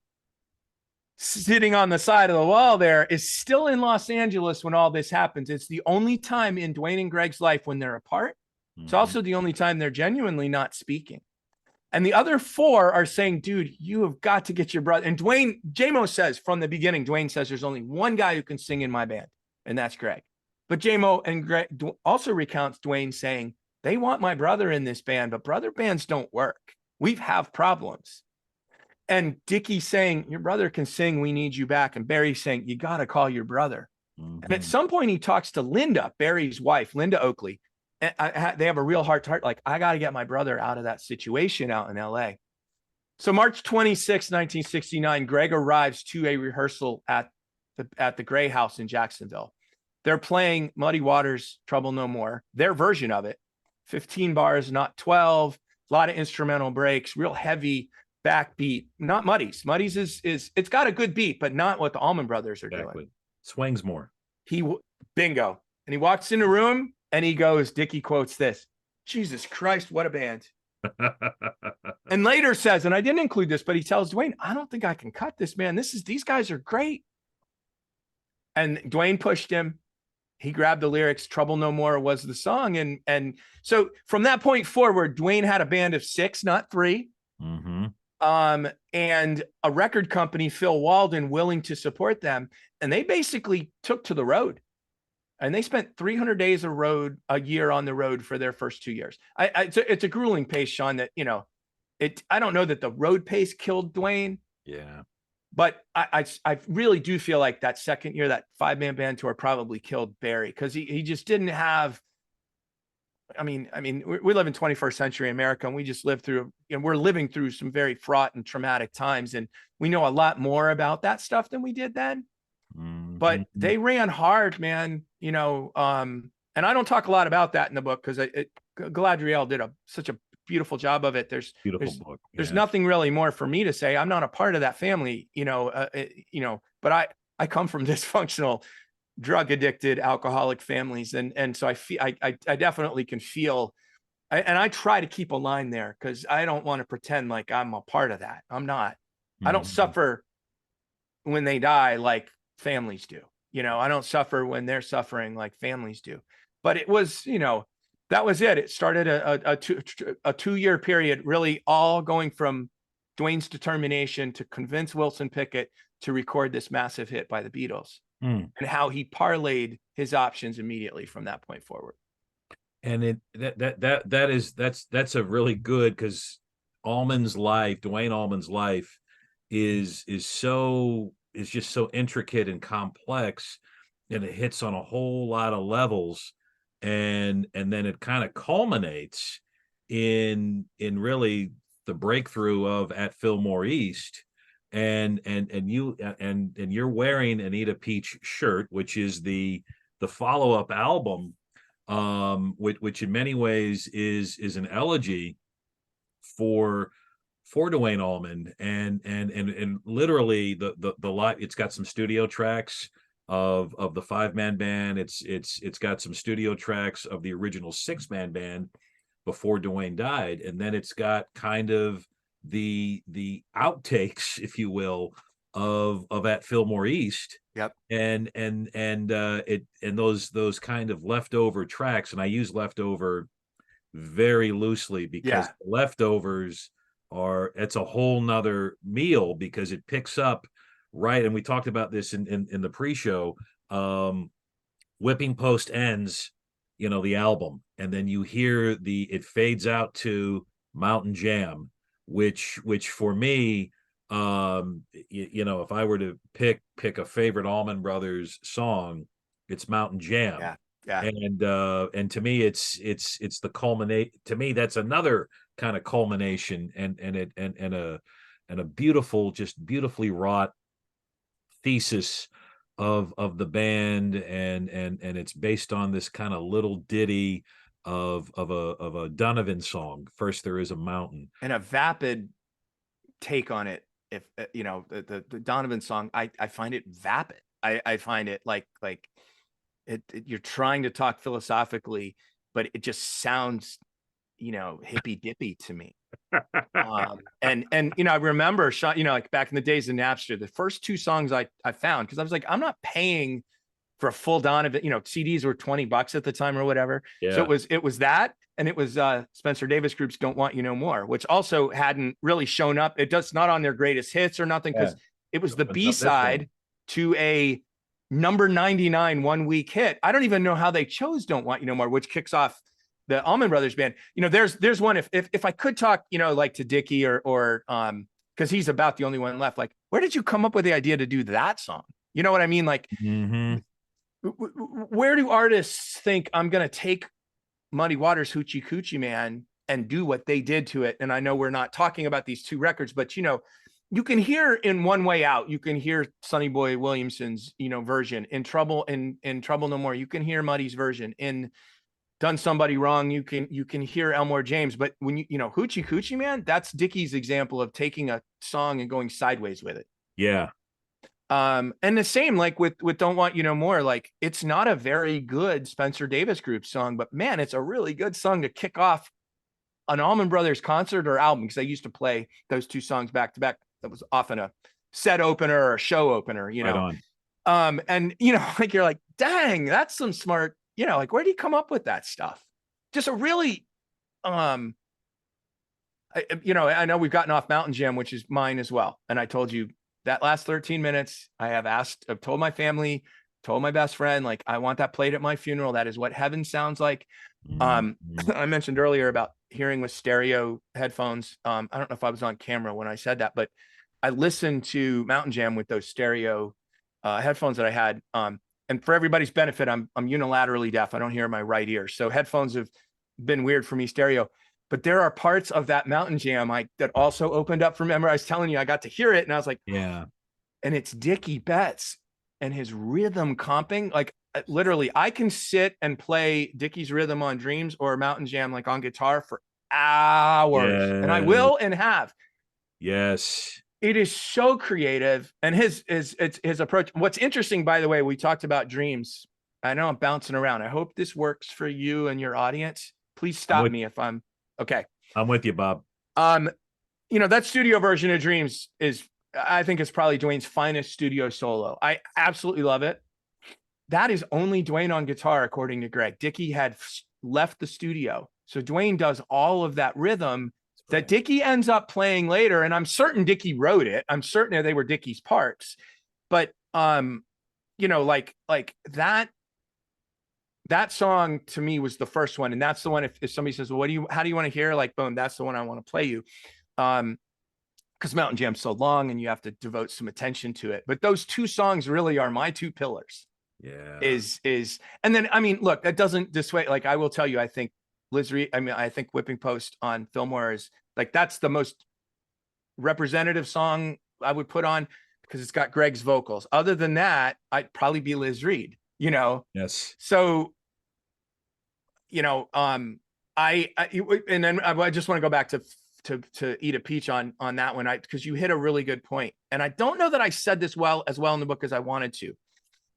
sitting on the side of the wall there, is still in Los Angeles when all this happens. It's the only time in Duane and Greg's life when they're apart. It's also the only time they're genuinely not speaking. And the other four are saying, dude, you have got to get your brother. And Duane, J-Mo says from the beginning, Duane says there's only one guy who can sing in my band, and that's Greg. But J-Mo and Greg also recounts Duane saying, they want my brother in this band, but brother bands don't work. We have problems. And Dickie saying, your brother can sing, we need you back. And Barry saying, you got to call your brother. And at some point he talks to Linda, Barry's wife, Linda Oakley. They have a real heart to heart, like, I got to get my brother out of that situation out in LA. So March 26, 1969, Greg arrives to a rehearsal at the Gray House in Jacksonville. They're playing Muddy Waters' Trouble No More, their version of it, 15 bars, not 12, a lot of instrumental breaks, real heavy backbeat, not Muddy's. Muddy's is it's got a good beat, but not what the Allman Brothers are doing. Swings more. Bingo. And he walks in the room, and he goes, Dickie quotes this, Jesus Christ, what a band. And later says, and I didn't include this, but he tells Duane, I don't think I can cut this, man. These guys are great. And Duane pushed him. He grabbed the lyrics. Trouble No More was the song. And so from that point forward, Duane had a band of 6, not 3. And a record company, Phil Walden, willing to support them. And they basically took to the road. And they spent 300 days a year on the road for their first 2 years. It's a grueling pace, Sean, that, I don't know that the road pace killed Duane. Yeah. But I really do feel like that second year, that 5-man band tour probably killed Barry, because he just didn't have, I mean, we live in 21st century America, and we just lived through, we're living through some very fraught and traumatic times. And we know a lot more about that stuff than we did then. But they ran hard, man, and I don't talk a lot about that in the book, because Galadriel did such a beautiful job of it. There's nothing really more for me to say. I'm not a part of that family, but I come from dysfunctional, drug addicted, alcoholic families. And so I definitely can feel, and I try to keep a line there, because I don't want to pretend like I'm a part of that. I'm not. I don't suffer when they die like families do. I don't suffer when they're suffering like families do. But it was, that was it. It started a 2-year period, really all going from Duane's determination to convince Wilson Pickett to record this massive hit by the Beatles, and how he parlayed his options immediately from that point forward. And that's a really good, because Duane Allman's life is just so intricate and complex, and it hits on a whole lot of levels. And then it kind of culminates in really the breakthrough of At Fillmore East, and you're wearing an Eat a Peach shirt, which is the follow-up album, which in many ways is an elegy for Duane Allman, and literally the live, it's got some studio tracks of the 5-man band. It's got some studio tracks of the original 6-man band before Duane died, and then it's got kind of the outtakes, if you will, of At Fillmore East. Yep. And those kind of leftover tracks, and I use leftover very loosely, because leftovers it's a whole nother meal, because it picks up right. And we talked about this in the pre-show. Whipping Post ends, the album, and then you hear it fades out to Mountain Jam, which for me, if I were to pick a favorite Allman Brothers song, it's Mountain Jam. Yeah. And to me, it's the culminate. To me, that's another kind of culmination, and a beautiful, just beautifully wrought thesis of the band, and it's based on this kind of little ditty of a Donovan song. First There Is a Mountain. And a vapid take on it. If you know the Donovan song, I find it vapid. I find it like you're trying to talk philosophically, but it just sounds, hippy dippy to me. And I remember, like back in the days of Napster, the first two songs I found, because I was like, I'm not paying for a full Donovan. CDs were $20 at the time or whatever. Yeah. So it was that, and it was Spencer Davis Group's "Don't Want You No More," which also hadn't really shown up. It does not on their greatest hits or nothing, because it was the B-side to a number 99 1-week hit. I don't even know how they chose "Don't Want You No More," which kicks off the Allman Brothers Band. There's one, if I could talk, like to Dickie or because he's about the only one left. Like, where did you come up with the idea to do that song? You know what I mean? Like, where do artists think I'm going to take Muddy Waters' Hoochie Coochie Man and do what they did to it? And I know we're not talking about these two records, but you can hear in One Way Out, you can hear Sonny Boy Williamson's, version in Trouble No More. You can hear Muddy's version in Done Somebody Wrong. You can hear Elmore James, but when Hoochie Coochie Man, that's Dickie's example of taking a song and going sideways with it. Yeah. And the same, like with Don't Want You No More, like it's not a very good Spencer Davis Group song, but man, it's a really good song to kick off an Allman Brothers concert or album, because I used to play those two songs back to back. That was often a set opener or a show opener, Right on. And like you're like, dang, that's some smart, like where do you come up with that stuff? Just a really I know we've gotten off Mountain Jam, which is mine as well. And I told you that last 13 minutes, I've told my family, told my best friend, like, I want that played at my funeral. That is what heaven sounds like. I mentioned earlier about hearing with stereo headphones. I don't know if I was on camera when I said that, but I listened to Mountain Jam with those stereo headphones that I had. And for everybody's benefit, I'm unilaterally deaf. I don't hear in my right ear. So headphones have been weird for me stereo. But there are parts of that Mountain Jam that also opened up for me. Remember, I was telling you, I got to hear it and I was like, yeah. And it's Dickie Betts and his rhythm comping. Like literally, I can sit and play Dickie's rhythm on Dreams or Mountain Jam, like on guitar for hours. And I will and have. Yes. It is so creative. And his approach. What's interesting, by the way, we talked about Dreams. I know I'm bouncing around. I hope this works for you and your audience. Please stop me if I'm okay. I'm with you, Bob. That studio version of Dreams I think it's probably Duane's finest studio solo. I absolutely love it. That is only Duane on guitar, according to Greg. Dickie had left the studio. So Duane does all of that rhythm that Dickie ends up playing later. And I'm certain Dickie wrote it. I'm certain they were Dickie's parts. But, like that song to me was the first one. And that's the one, if somebody says, well, how do you want to hear? Like, boom, that's the one I want to play you. Because Mountain Jam's so long and you have to devote some attention to it. But those two songs really are my two pillars. Yeah. And then, look, that doesn't dissuade, like, I will tell you, I think Liz Reed, I think Whipping Post on Fillmore is like, that's the most representative song I would put on because it's got Greg's vocals. Other than that, I'd probably be Liz Reed. Yes. So, I just want to go back to Eat a Peach on that one, because you hit a really good point. And I don't know that I said this as well in the book as I wanted to,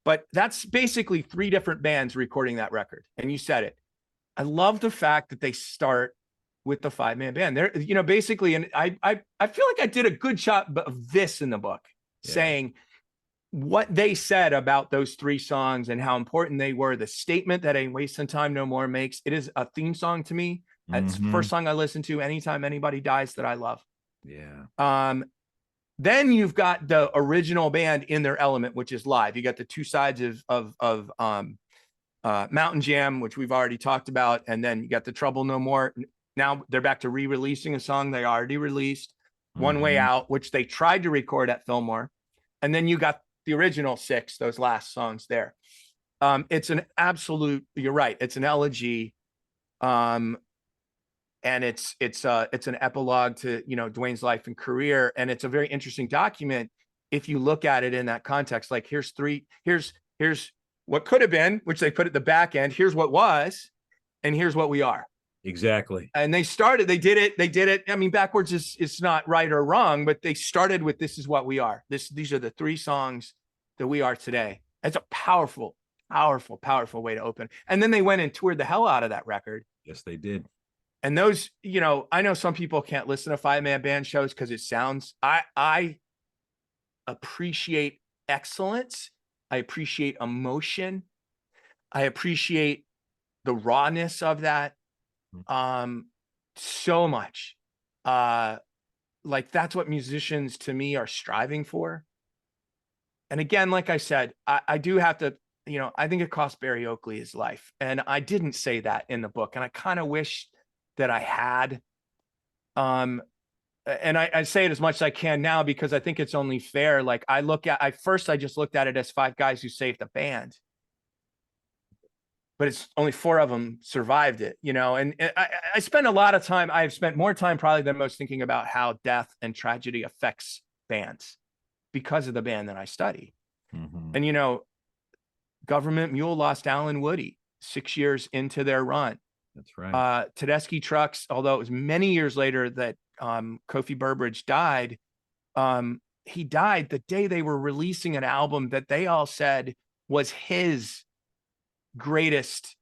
but that's basically 3 different bands recording that record. And you said it. I love the fact that they start with the 5-man band. They're, basically, and I feel like I did a good job of this in the book, saying what they said about those 3 songs and how important they were. The statement that Ain't Wasting Time No More makes. It is a theme song to me. It's the first song I listen to anytime anybody dies that I love. Yeah. Then you've got the original band in their element, which is live. You got the 2 sides of Mountain Jam, which we've already talked about, and then you got the Trouble No More. Now they're back to re-releasing a song they already released, One Way Out, which they tried to record at Fillmore, and then you got the original 6, those last songs there. It's an absolute. You're right. It's an elegy. And it's an epilogue to, Duane's life and career. And it's a very interesting document if you look at it in that context. Like, here's what could have been, which they put at the back end. Here's what was. and here's what we are. Exactly. And they did it. I mean, backwards is not right or wrong, but they started with, this is what we are. These are the 3 songs that we are today. It's a powerful, powerful, powerful way to open. And then they went and toured the hell out of that record. Yes, they did. And those, I know some people can't listen to 5-man band shows because it sounds, I appreciate excellence. I appreciate emotion. I appreciate the rawness of that. So much. Like that's what musicians to me are striving for. And again, like I said, I do have to, I think it cost Barry Oakley his life. And I didn't say that in the book. And I kind of wish that I had. And I say it as much as I can now because I think it's only fair. Like I just looked at it as 5 guys who saved the band. But it's only 4 of them survived it, and I spend a lot of time. I've spent more time probably than most thinking about how death and tragedy affects bands because of the band that I study. And, Government Mule lost Alan Woody 6 years into their run. That's right. Tedeschi Trucks, although it was many years later that Kofi Burbridge died, he died the day they were releasing an album that they all said was his greatest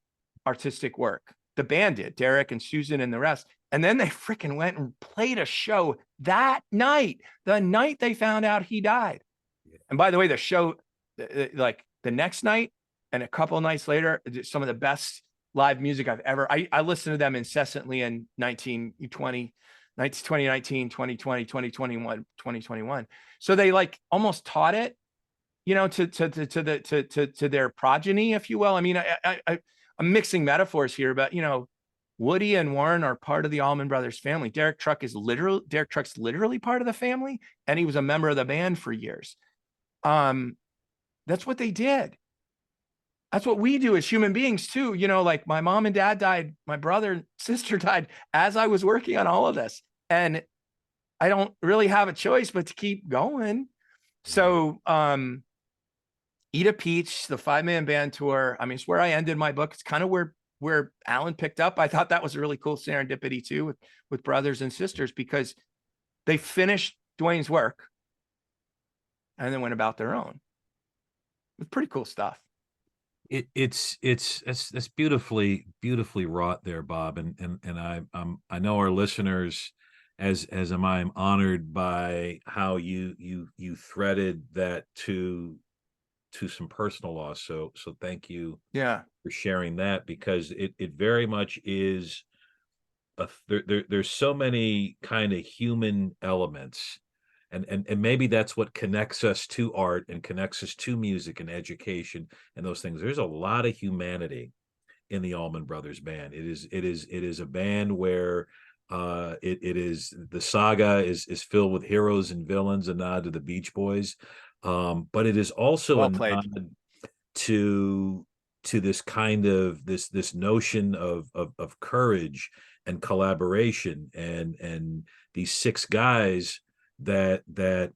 artistic work. The band did, Derek and Susan and the rest. And then they freaking went and played a show that night, the night they found out he died. Yeah. And by the way, the show, like the next night and a couple of nights later, some of the best live music I've ever, I listened to them incessantly in 2019, 2020, 2021. So they like almost taught it, to their progeny, if you will. I mean, I'm mixing metaphors here, but Woody and Warren are part of the Allman Brothers family. Derek Truck's literally part of the family, and he was a member of the band for years. That's what they did. That's what we do as human beings too. Like my mom and dad died, my brother and sister died as I was working on all of this, and I don't really have a choice but to keep going. So, Eat a Peach, the 5-man band tour. I mean, it's where I ended my book. It's kind of where Alan picked up. I thought that was a really cool serendipity too, with brothers and sisters, because they finished Duane's work and then went about their own. It's pretty cool stuff. It's beautifully wrought there, Bob. And I know our listeners, as am I, am honored by how you threaded that to some personal loss. So thank you for sharing that, because it very much is there's so many kind of human elements, and maybe that's what connects us to art and connects us to music and education and those things. There's a lot of humanity in the Allman Brothers Band. It is a band where it is, the saga is filled with heroes and villains, a nod to the Beach Boys. But it is also a nod to this kind of this notion of courage and collaboration, and these 6 guys that they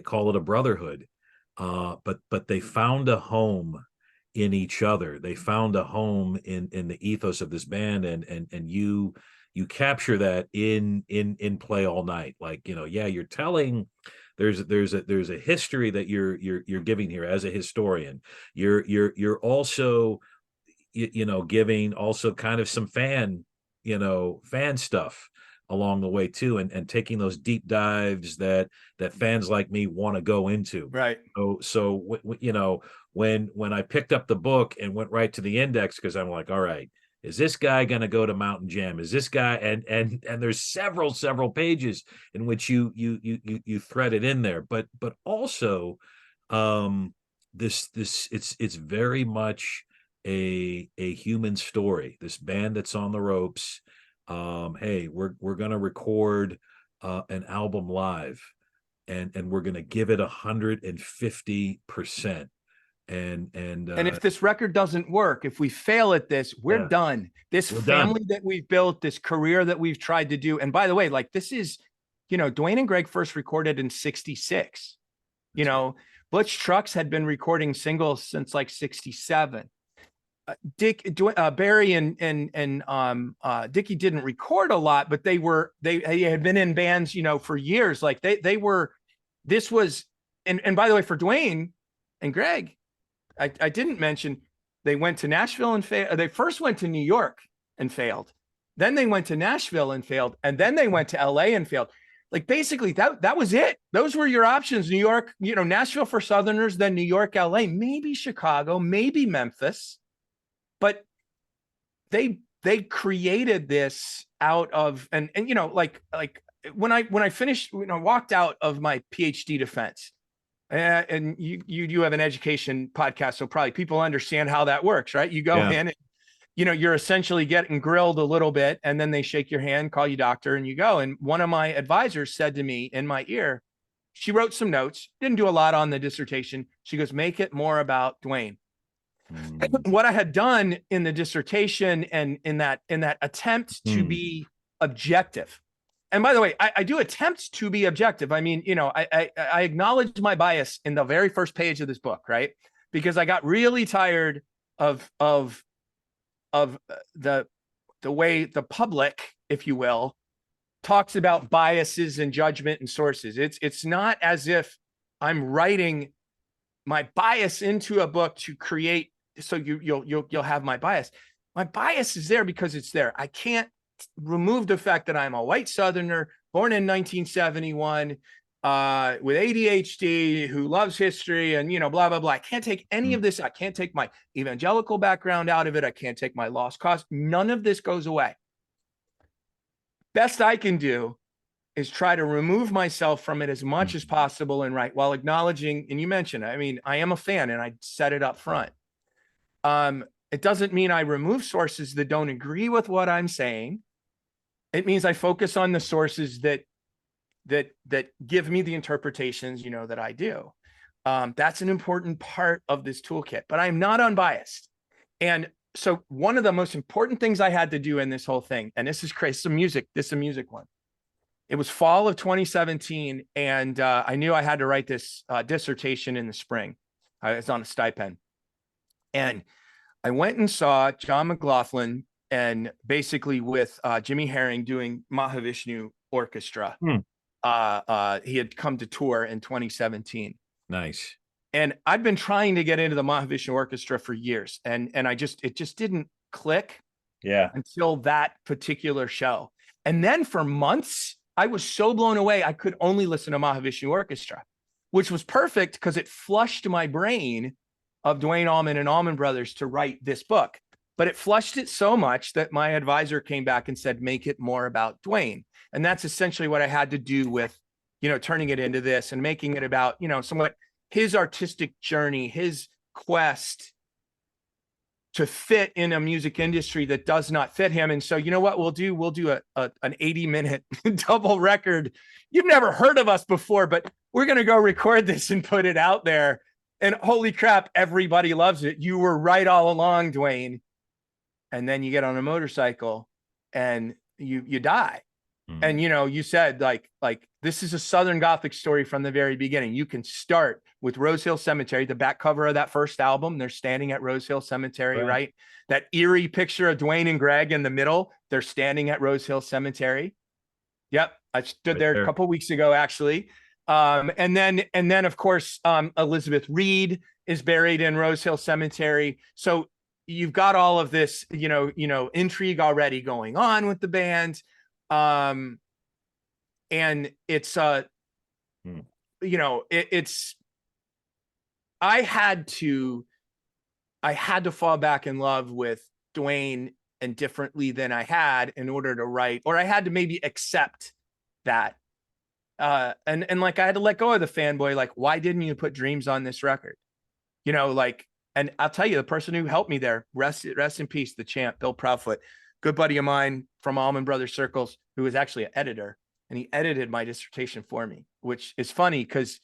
call it a brotherhood, but they found a home in each other. They found a home in the ethos of this band, and you capture that in Play All Night. Like, you're telling, there's a history that you're giving here as a historian. You're also giving also kind of some fan stuff along the way too, and taking those deep dives that fans like me want to go into. Right. So when I picked up the book and went right to the index, because I'm like, all right, is this guy going to go to Mountain Jam? Is this guy? And there's several pages in which you thread it in there, but also this it's very much a human story. This band that's on the ropes. Hey, we're going to record an album live, and we're going to give it 150%. And if this record doesn't work, if we fail at this, we're done. This family that we've built, this career that we've tried to do. And by the way, like, this is, Duane and Greg first recorded in 66. Butch Trucks had been recording singles since like 67. Barry Dickie didn't record a lot, but they had been in bands, for years. Like they were, this was, and by the way, for Duane and Greg, I didn't mention they went to Nashville and failed. They first went to New York and failed. Then they went to Nashville and failed. And then they went to LA and failed. Like basically that was it. Those were your options. New York, Nashville for Southerners, then New York, LA, maybe Chicago, maybe Memphis. But they created this out of, and like when I finished, walked out of my PhD defense, and you have an education podcast, so probably people understand how that works, right? You go in and you're essentially getting grilled a little bit, and then they shake your hand, call you doctor, and you go. And one of my advisors said to me in my ear, she wrote some notes, didn't do a lot on the dissertation. She goes, make it more about Duane. What I had done in the dissertation and in that attempt to be objective. And by the way, I do attempt to be objective. I mean, I acknowledge my bias in the very first page of this book, right? Because I got really tired of the way the public, if you will, talks about biases and judgment and sources. It's not as if I'm writing my bias into a book to create, so you'll have my bias. My bias is there because it's there. I can't remove the fact that I'm a white Southerner born in 1971 with ADHD who loves history and blah blah blah. I can't take any of this. I can't take my evangelical background out of it. I can't take my lost cause. None of this goes away. Best I can do is try to remove myself from it as much as possible and write while acknowledging, and you mentioned, I mean, I am a fan and I said it up front. It doesn't mean I remove sources that don't agree with what I'm saying. It means I focus on the sources that give me the interpretations, that I do. That's an important part of this toolkit, but I'm not unbiased. And so one of the most important things I had to do in this whole thing, and this is crazy, this is a music one. It was fall of 2017, and I knew I had to write this dissertation in the spring. I was on a stipend. And I went and saw John McLaughlin, and basically with Jimmy Herring doing Mahavishnu Orchestra. He had come to tour in 2017. Nice. And I'd been trying to get into the Mahavishnu Orchestra for years, and it just didn't click. Yeah. Until that particular show. And then for months, I was so blown away, I could only listen to Mahavishnu Orchestra, which was perfect because it flushed my brain of Duane Allman and Allman Brothers to write this book. But it flushed it so much that my advisor came back and said, make it more about Duane. And that's essentially what I had to do with, turning it into this and making it about, somewhat his artistic journey, his quest to fit in a music industry that does not fit him. And so, you know what we'll do? We'll do an 80-minute double record. You've never heard of us before, but we're going to go record this and put it out there. And holy crap, everybody loves it. You were right all along, Duane. And then you get on a motorcycle and you die. And, you said like this is a Southern Gothic story from the very beginning. You can start with Rose Hill Cemetery, the back cover of that first album. They're standing at Rose Hill Cemetery, right? That eerie picture of Duane and Greg in the middle. They're standing at Rose Hill Cemetery. Yep. I stood there a couple of weeks ago, actually. And then of course, Elizabeth Reed is buried in Rose Hill Cemetery. So you've got all of this, intrigue already going on with the band. And it's, it's, I had to fall back in love with Duane and differently than I had in order to write, or I had to maybe accept that. And like, I had to let go of the fanboy, like, why didn't you put Dreams on this record? And I'll tell you, the person who helped me there, rest in peace, the champ, Bill Proudfoot, good buddy of mine from Allman Brothers circles, who was actually an editor, and he edited my dissertation for me, which is funny because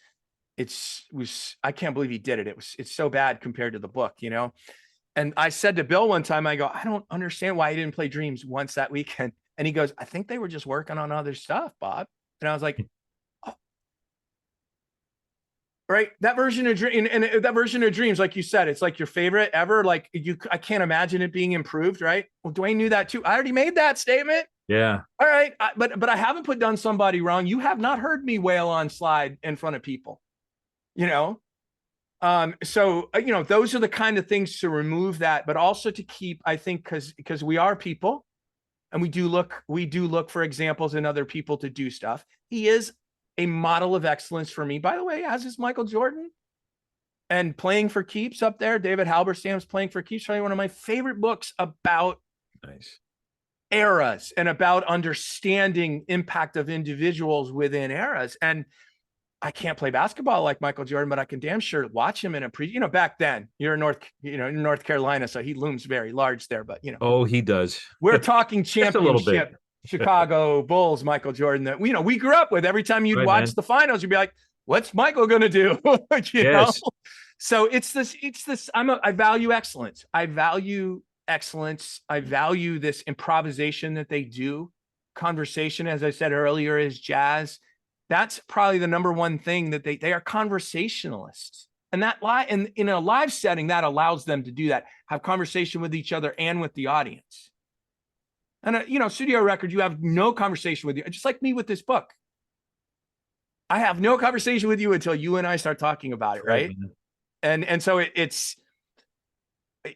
I can't believe he did it. It's so bad compared to the book, And I said to Bill one time, I go, I don't understand why he didn't play Dreams once that weekend. And he goes, I think they were just working on other stuff, Bob. And I was like, oh. Right. That version of dream and that version of dreams, like you said, it's like your favorite ever. Like I can't imagine it being improved. Right. Well, Duane knew that too. I already made that statement. Yeah. All right. But I haven't put done somebody wrong. You have not heard me wail on slide in front of people, you know? So, those are the kind of things to remove that, but also to keep, I think, because we are people and we do look for examples in other people to do stuff. He is a model of excellence for me, by the way, as is Michael Jordan. And Playing for Keeps up there, David Halberstam's Playing for Keeps, probably one of my favorite books about eras and about understanding impact of individuals within eras. And I can't play basketball like Michael Jordan, but I can damn sure watch him in a back then. You're in North Carolina, so he looms very large there. But oh, he does. We're talking Just a little bit. championship Chicago Bulls, Michael Jordan, that we grew up with. Every time you'd watch the finals, you'd be like, what's Michael gonna do? Yes. So it's this. I value excellence. I value excellence. I value this improvisation that they do. Conversation, as I said earlier, is jazz. That's probably the number one thing, that they are conversationalists. And that in a live setting, that allows them to do that, have conversation with each other and with the audience. And studio record, you have no conversation with you, just like me with this book. I have no conversation with you until you and I start talking about it, right? And so it's it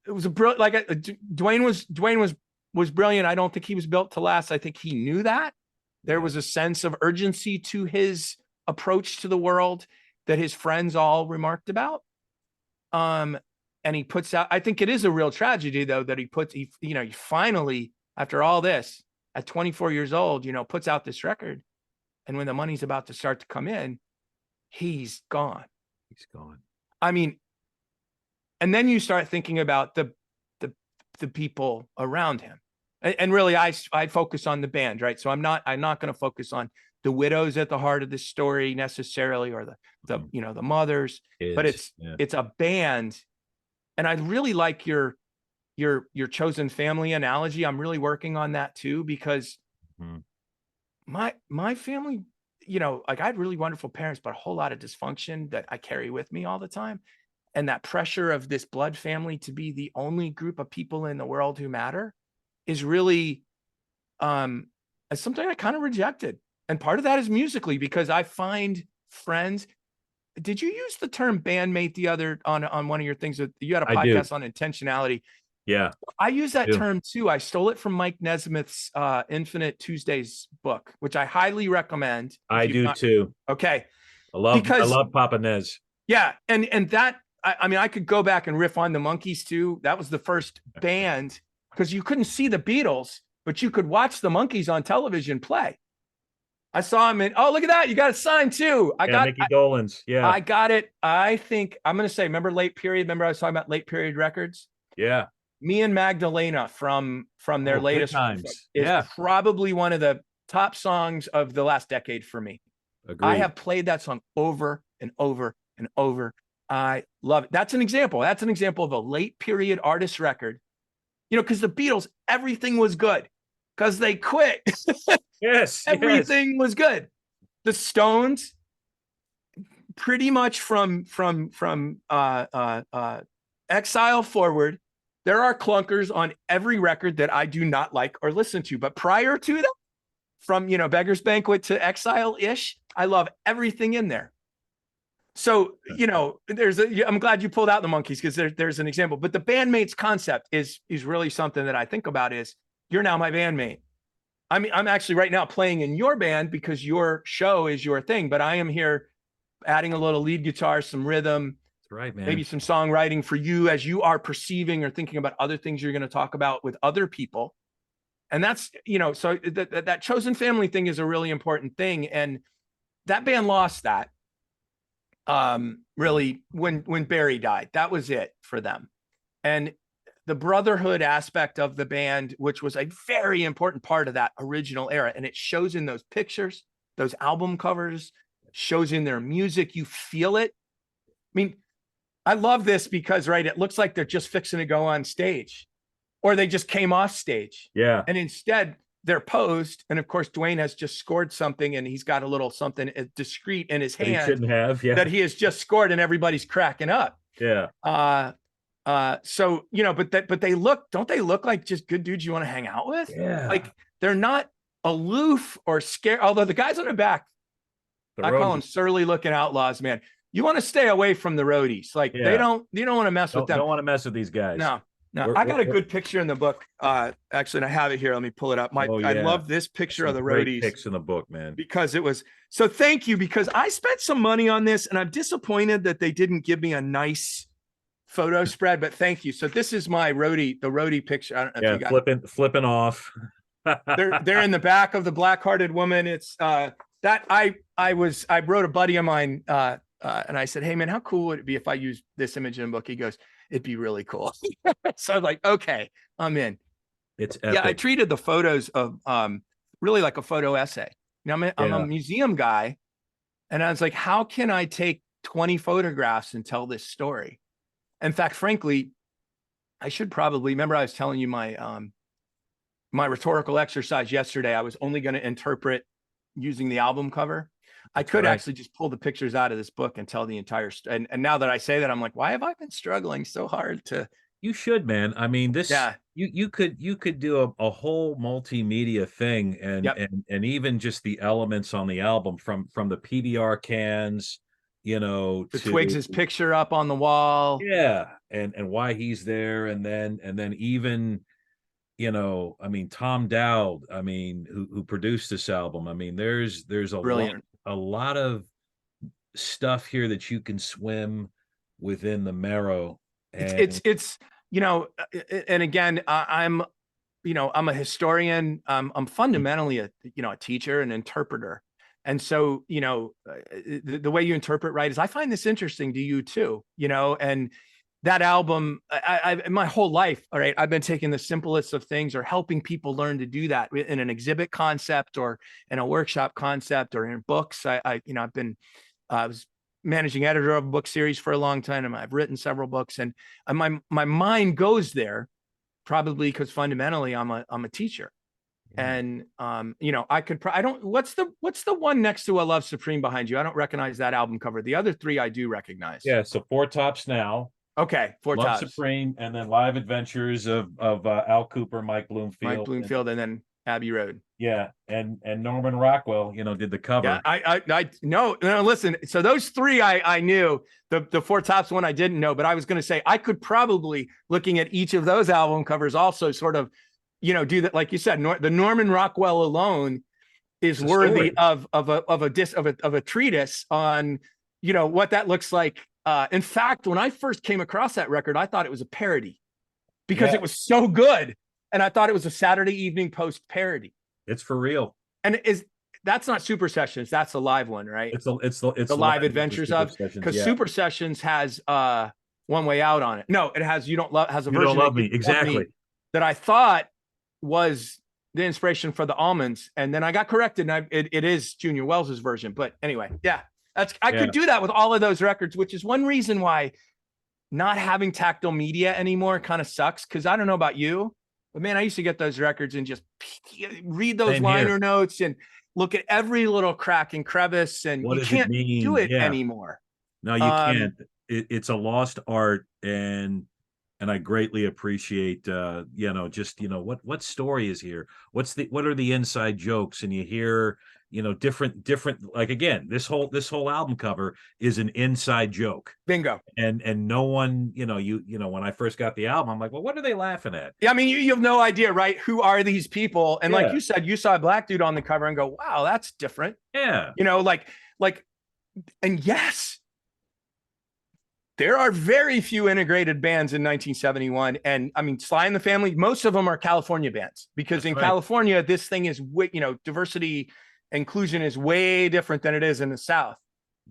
was a brilliant, Duane was brilliant. I don't think he was built to last. I think he knew that. There was a sense of urgency to his approach to the world that his friends all remarked about. And he puts out, I think it is a real tragedy though, that he finally, after all this, at 24 years old, puts out this record. And when the money's about to start to come in, he's gone. He's gone. I mean, and then you start thinking about the people around him. And really, I focus on the band, right? So I'm not going to focus on the widows at the heart of this story necessarily, or the mothers, but it's a band. And I really like your chosen family analogy. I'm really working on that too, because my family, I had really wonderful parents, but a whole lot of dysfunction that I carry with me all the time. And that pressure of this blood family to be the only group of people in the world who matter is really something I kind of rejected. And part of that is musically, because I find friends. Did you use the term bandmate the other on one of your things? That you had a podcast on intentionality. Yeah, I use that term too. I stole it from Mike Nesmith's Infinite Tuesdays book, which I highly recommend. I do too. Okay. I love Papa Nez. Yeah. And that, I mean, I could go back and riff on the Monkees too. That was the first band, because you couldn't see the Beatles, but you could watch the Monkees on television play. I saw him look at that. You got a sign too. Mickey Dolenz. Yeah. I got it. I think I'm going to say, remember Late Period? Remember I was talking about Late Period records? Yeah. Me and Magdalena from their latest times is probably one of the top songs of the last decade for me. Agreed. I have played that song over and over and over. I love it. That's an example. That's an example of a late period artist record. Because the Beatles, everything was good because they quit. Yes. Everything was good. The Stones, pretty much from Exile forward, there are clunkers on every record that I do not like or listen to. But prior to that, from Beggar's Banquet to Exile-ish, I love everything in there. So, I'm glad you pulled out the Monkees, because there's an example. But the bandmates concept is really something that I think about. Is you're now my bandmate. I mean, I'm actually right now playing in your band because your show is your thing, but I am here adding a little lead guitar, some rhythm. That's right, man. Maybe some songwriting for you as you are perceiving or thinking about other things you're going to talk about with other people. And that's, so that chosen family thing is a really important thing. And that band lost that. Really, when Barry died, that was it for them. And the brotherhood aspect of the band, which was a very important part of that original era, and it shows in those pictures, those album covers, shows in their music. You feel it. I mean, I love this because, right, it looks like they're just fixing to go on stage, or they just came off stage. Yeah. And instead, they're posed, and of course Duane has just scored something, and he's got a little something discreet in his That he hand shouldn't have. Yeah. that he has just scored, and everybody's cracking up. Yeah. So but they look, don't they look like just good dudes you want to hang out with? Yeah. Like they're not aloof or scared. Although the guys on the back, I call them surly looking outlaws, man. You want to stay away from the roadies. Like you don't want to mess with them. Don't want to mess with these guys. No. I got a good picture in the book. Actually, and I have it here. Let me pull it up. I love this picture of the roadies. Pics in the book, man. Because it was so. Thank you, because I spent some money on this, and I'm disappointed that they didn't give me a nice photo spread. But thank you. So this is my roadie, the roadie picture. I don't know if you got flipping off. they're in the back of the black-hearted woman. It's that I wrote a buddy of mine, and I said, hey man, how cool would it be if I used this image in a book? He goes, it'd be really cool. So I was like, okay, I'm in. It's epic. Yeah, I treated the photos of really like a photo essay. Now I'm a museum guy, and I was like, how can I take 20 photographs and tell this story? In fact, frankly, I should probably remember I was telling you my my rhetorical exercise yesterday. I was only going to interpret using the album cover. I could actually just pull the pictures out of this book and tell the entire story. And now that I say that, I'm like, why have I been struggling so hard to? You should, man. I mean, this. Yeah. You could do a whole multimedia thing, and even just the elements on the album from the PBR cans, to Twigs's picture up on the wall. Yeah, and why he's there, and then even. I mean, Tom Dowd, who produced this album. I mean, there's a lot of stuff here that you can swim within the marrow. And it's and again, I'm a historian. I'm fundamentally a teacher and interpreter. And so, the way you interpret, right, is I find this interesting. Do you too? And that album, I my whole life, all right, I've been taking the simplest of things or helping people learn to do that in an exhibit concept or in a workshop concept or in books. I was managing editor of a book series for a long time, and I've written several books, and my mind goes there, probably because fundamentally I'm a teacher. And I could what's the one next to A Love Supreme behind you? I don't recognize that album cover. The other three I do recognize. Yeah, so Four Tops Now. Okay, Four Tops. Love Supreme, and then Live Adventures of Al Cooper, Mike Bloomfield, and then Abbey Road. Yeah, and Norman Rockwell, did the cover. Yeah, I no, listen. So those three I knew. The Four Tops one I didn't know, but I was going to say I could probably, looking at each of those album covers, also sort of, do that, like you said. The Norman Rockwell alone is worthy of a treatise on what that looks like. In fact, when I first came across that record, I thought it was a parody because it was so good. And I thought it was a Saturday Evening Post parody. It's for real. And that's not Super Sessions. That's a live one, right? It's the live adventures of, because Super Sessions has One Way Out on it. No, it has You Don't Love, has a version. You Don't Love Me. Exactly. That I thought was the inspiration for the Almonds. And then I got corrected, and it is Junior Wells's version. But anyway, yeah. I could do that with all of those records, which is one reason why not having tactile media anymore kind of sucks. Because I don't know about you, but man, I used to get those records and just read those liner notes and look at every little crack and crevice, and you can't do it anymore. No, you can't. It's a lost art, and I greatly appreciate what story is here. What are the inside jokes, and you hear different, like, again, this whole album cover is an inside joke. Bingo. And no one, when I first got the album, I'm like, well, what are they laughing at? Yeah, I mean, you have no idea, right? Who are these people? And like you said, you saw a black dude on the cover and go, wow, that's different. Yeah. And yes, there are very few integrated bands in 1971. And I mean, Sly and the Family, most of them are California bands, because in California, this thing is, diversity, inclusion is way different than it is in the South.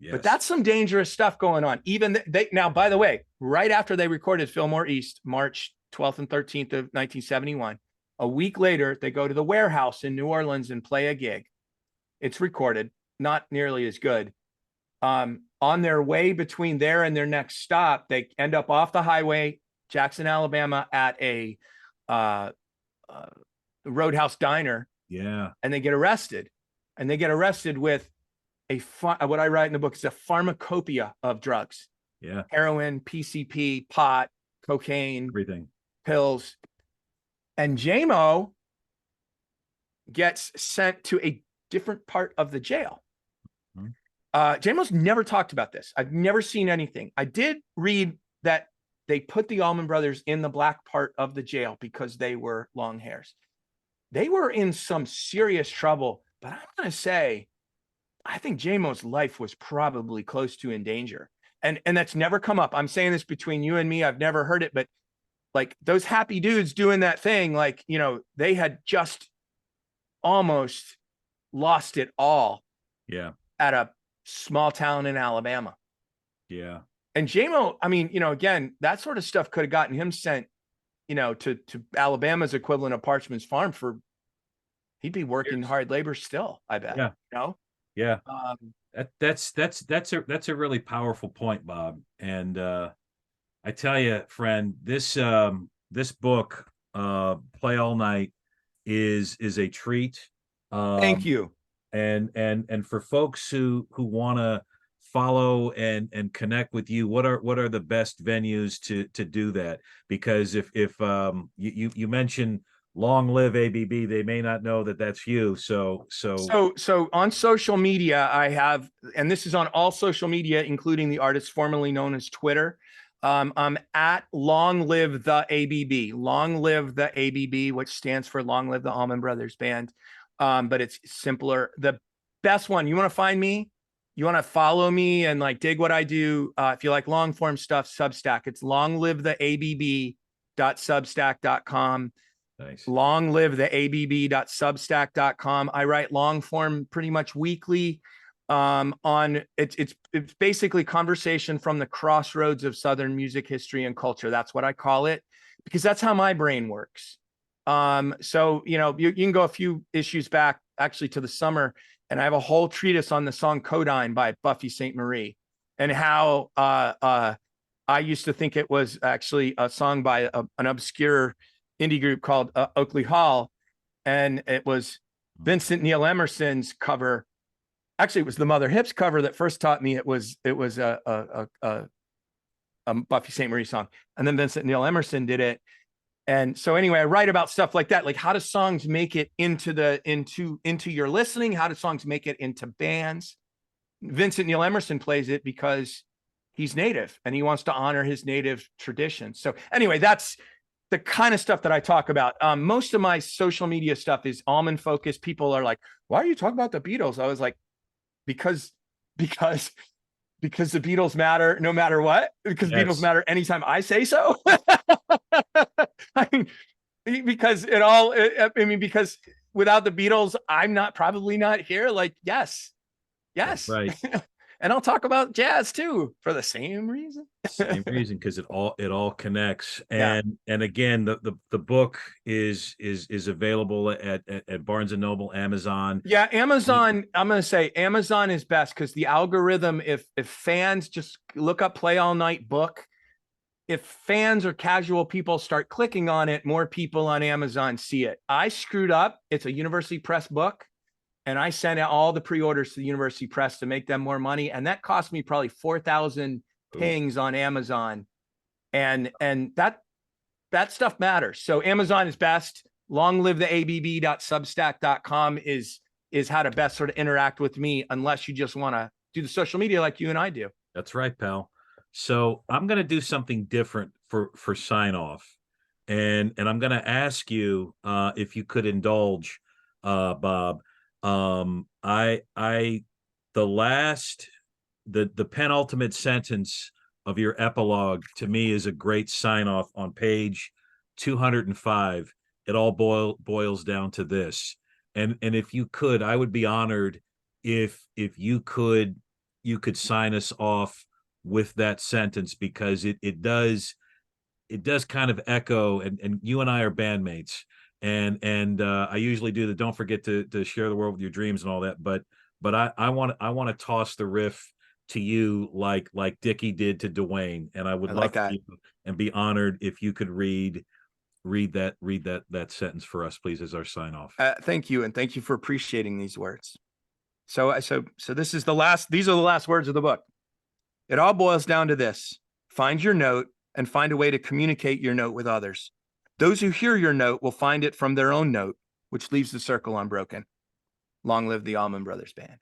Yes. But that's some dangerous stuff going on. Even now, by the way, right after they recorded Fillmore East, March 12th and 13th of 1971, a week later, they go to the Warehouse in New Orleans and play a gig. It's recorded, not nearly as good. On their way between there and their next stop, they end up off the highway, Jackson, Alabama, at a Roadhouse diner. Yeah. and they get arrested, and they get arrested with what I write in the book is a pharmacopoeia of drugs: Yeah. heroin, PCP, pot, cocaine, Everything. pills. And JMO gets sent to a different part of the jail. Mhm. JMO's never talked about this. I've never seen anything. I did read that they put the Allman Brothers in the black part of the jail because they were long hairs. They were in some serious trouble, but I'm going to say, I think JMO's life was probably close to in danger. And that's never come up. I'm saying this between you and me. I've never heard it, but like those happy dudes doing that thing, like, you know, they had just almost lost it all Yeah. at a small town in Alabama. Yeah. And JMO, I mean, you know, again, that sort of stuff could have gotten him sent, you know, to Alabama's equivalent of Parchman's Farm for, he'd be working hard labor still, I bet. Yeah. You know? Yeah. That's a really powerful point, Bob. And I tell you, friend, this book, Play All Night, is a treat. Thank you. And for folks who want to follow and connect with you, what are the best venues to do that? Because if you mentioned Long Live ABB, they may not know that that's you. So on social media, I have, and this is on all social media, including the artist formerly known as Twitter. I'm at Long Live the ABB, Long Live the ABB, which stands for Long Live the Allman Brothers Band. But it's simpler. The best one, you want to find me, you want to follow me and like dig what I do. If you like long form stuff, Substack, it's longlivetheabb.substack.com. nice. Longlivetheabb.substack.com. I write long form pretty much weekly. On it's basically conversation from the crossroads of Southern music history and culture. That's what I call it, because that's how my brain works. So you know, you can go a few issues back actually to the summer, and I have a whole treatise on the song Codine by Buffy St. Marie, and how I used to think it was actually a song by an obscure indie group called Oakley Hall, and it was Vincent Neil Emerson's cover. Actually, it was the Mother Hips cover that first taught me it was a Buffy St. Marie song, and then Vincent Neil Emerson did it. And so anyway, I write about stuff like that, like how do songs make it into your listening? How do songs make it into bands? Vincent Neil Emerson plays it because he's native and he wants to honor his native traditions. So anyway, that's the kind of stuff that I talk about. Most of my social media stuff is Allman focused. People are like, why are you talking about the Beatles? I was like, because the Beatles matter no matter what, because Yes. Beatles matter anytime I say so. I mean, because because without the Beatles, I'm probably not here. Like, yes. Right. And I'll talk about jazz too for the same reason. Same reason, because it all connects. Yeah. And again, the book is available at Barnes and Noble, Amazon. Yeah, Amazon. I'm going to say Amazon is best because the algorithm. If fans just look up Play All Night book, if fans or casual people start clicking on it, more people on Amazon see it. I screwed up. It's a University Press book, and I sent out all the pre-orders to the University Press to make them more money, and that cost me probably 4,000 pings on Amazon, and that stuff matters. So Amazon is best. Longlivetheabb.substack.com is how to best sort of interact with me, unless you just want to do the social media like you and I do. That's right, pal. So I'm going to do something different for sign off, and I'm going to ask you if you could indulge, Bob. The penultimate sentence of your epilogue to me is a great sign off on page 205. It all boils down to this, and if you could, I would be honored if you could sign us off with that sentence, because it does kind of echo, and you and I are bandmates, and I usually do the don't forget to share the world with your dreams and all that, but I want to toss the riff to you like Dickie did to Duane, and I would love that. you and be honored if you could read read that sentence for us, please, as our sign off. Thank you, and thank you for appreciating these words. So this is the last. These are the last words of the book. It all boils down to this: find your note and find a way to communicate your note with others. Those who hear your note will find it from their own note, which leaves the circle unbroken. Long live the Allman Brothers Band.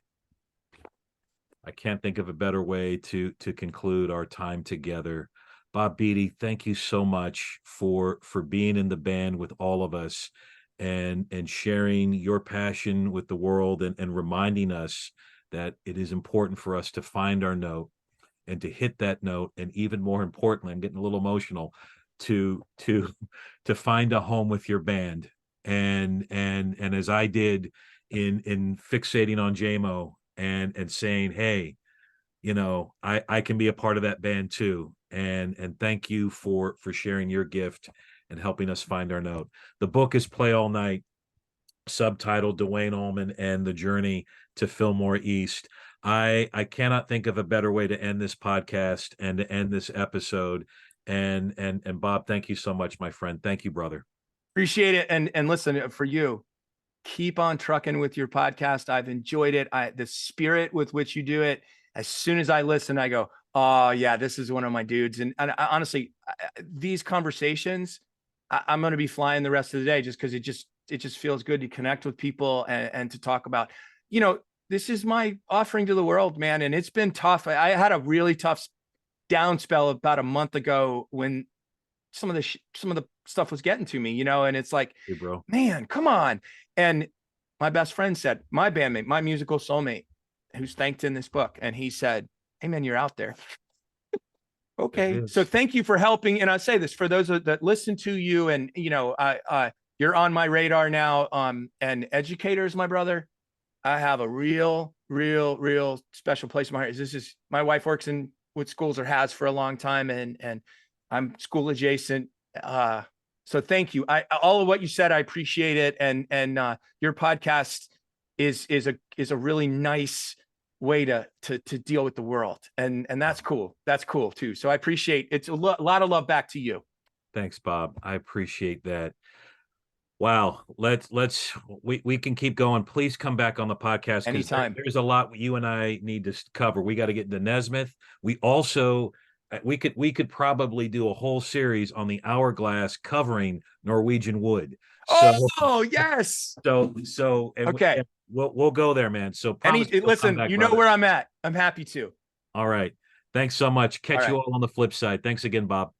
I can't think of a better way to conclude our time together. Bob Beatty, thank you so much for being in the band with all of us and sharing your passion with the world and reminding us that it is important for us to find our note and to hit that note, and even more importantly, I'm getting a little emotional, to find a home with your band. And as I did in fixating on JMO and saying, hey, I can be a part of that band too. And thank you for sharing your gift and helping us find our note. The book is Play All Night, subtitled Duane Allman and the Journey to Fillmore East. I cannot think of a better way to end this podcast and to end this episode. And Bob, thank you so much, my friend. Thank you, brother. Appreciate it. And listen, for you, keep on trucking with your podcast. I've enjoyed it. The spirit with which you do it. As soon as I listen, I go, oh yeah, this is one of my dudes. And honestly, these conversations, I'm going to be flying the rest of the day just because it just feels good to connect with people and to talk about, this is my offering to the world, man. And it's been tough. I had a really tough down spell about a month ago when some of the stuff was getting to me, and it's like, hey, bro, man, come on. And my best friend said, my bandmate, my musical soulmate, who's thanked in this book, and he said, hey man, you're out there. Okay. So thank you for helping. And I say this for those that listen to you, and you're on my radar now. And educators, my brother, I have a real special place in my heart. This is, my wife works in with schools, or has for a long time, and I'm school adjacent. So thank you. All of what you said, I appreciate it. And your podcast is a really nice way to deal with the world. And that's cool. That's cool too. So I appreciate it's a lot of love back to you. Thanks, Bob. I appreciate that. Wow. We can keep going. Please come back on the podcast. Anytime. There's a lot you and I need to cover. We got to get into Nesmith. We also, we could probably do a whole series on the Hourglass covering Norwegian Wood. So, oh yes. So okay. We'll go there, man. So listen, back, you know brother. where I'm at. I'm happy to. All right. Thanks so much. Catch you all on the flip side. Thanks again, Bob.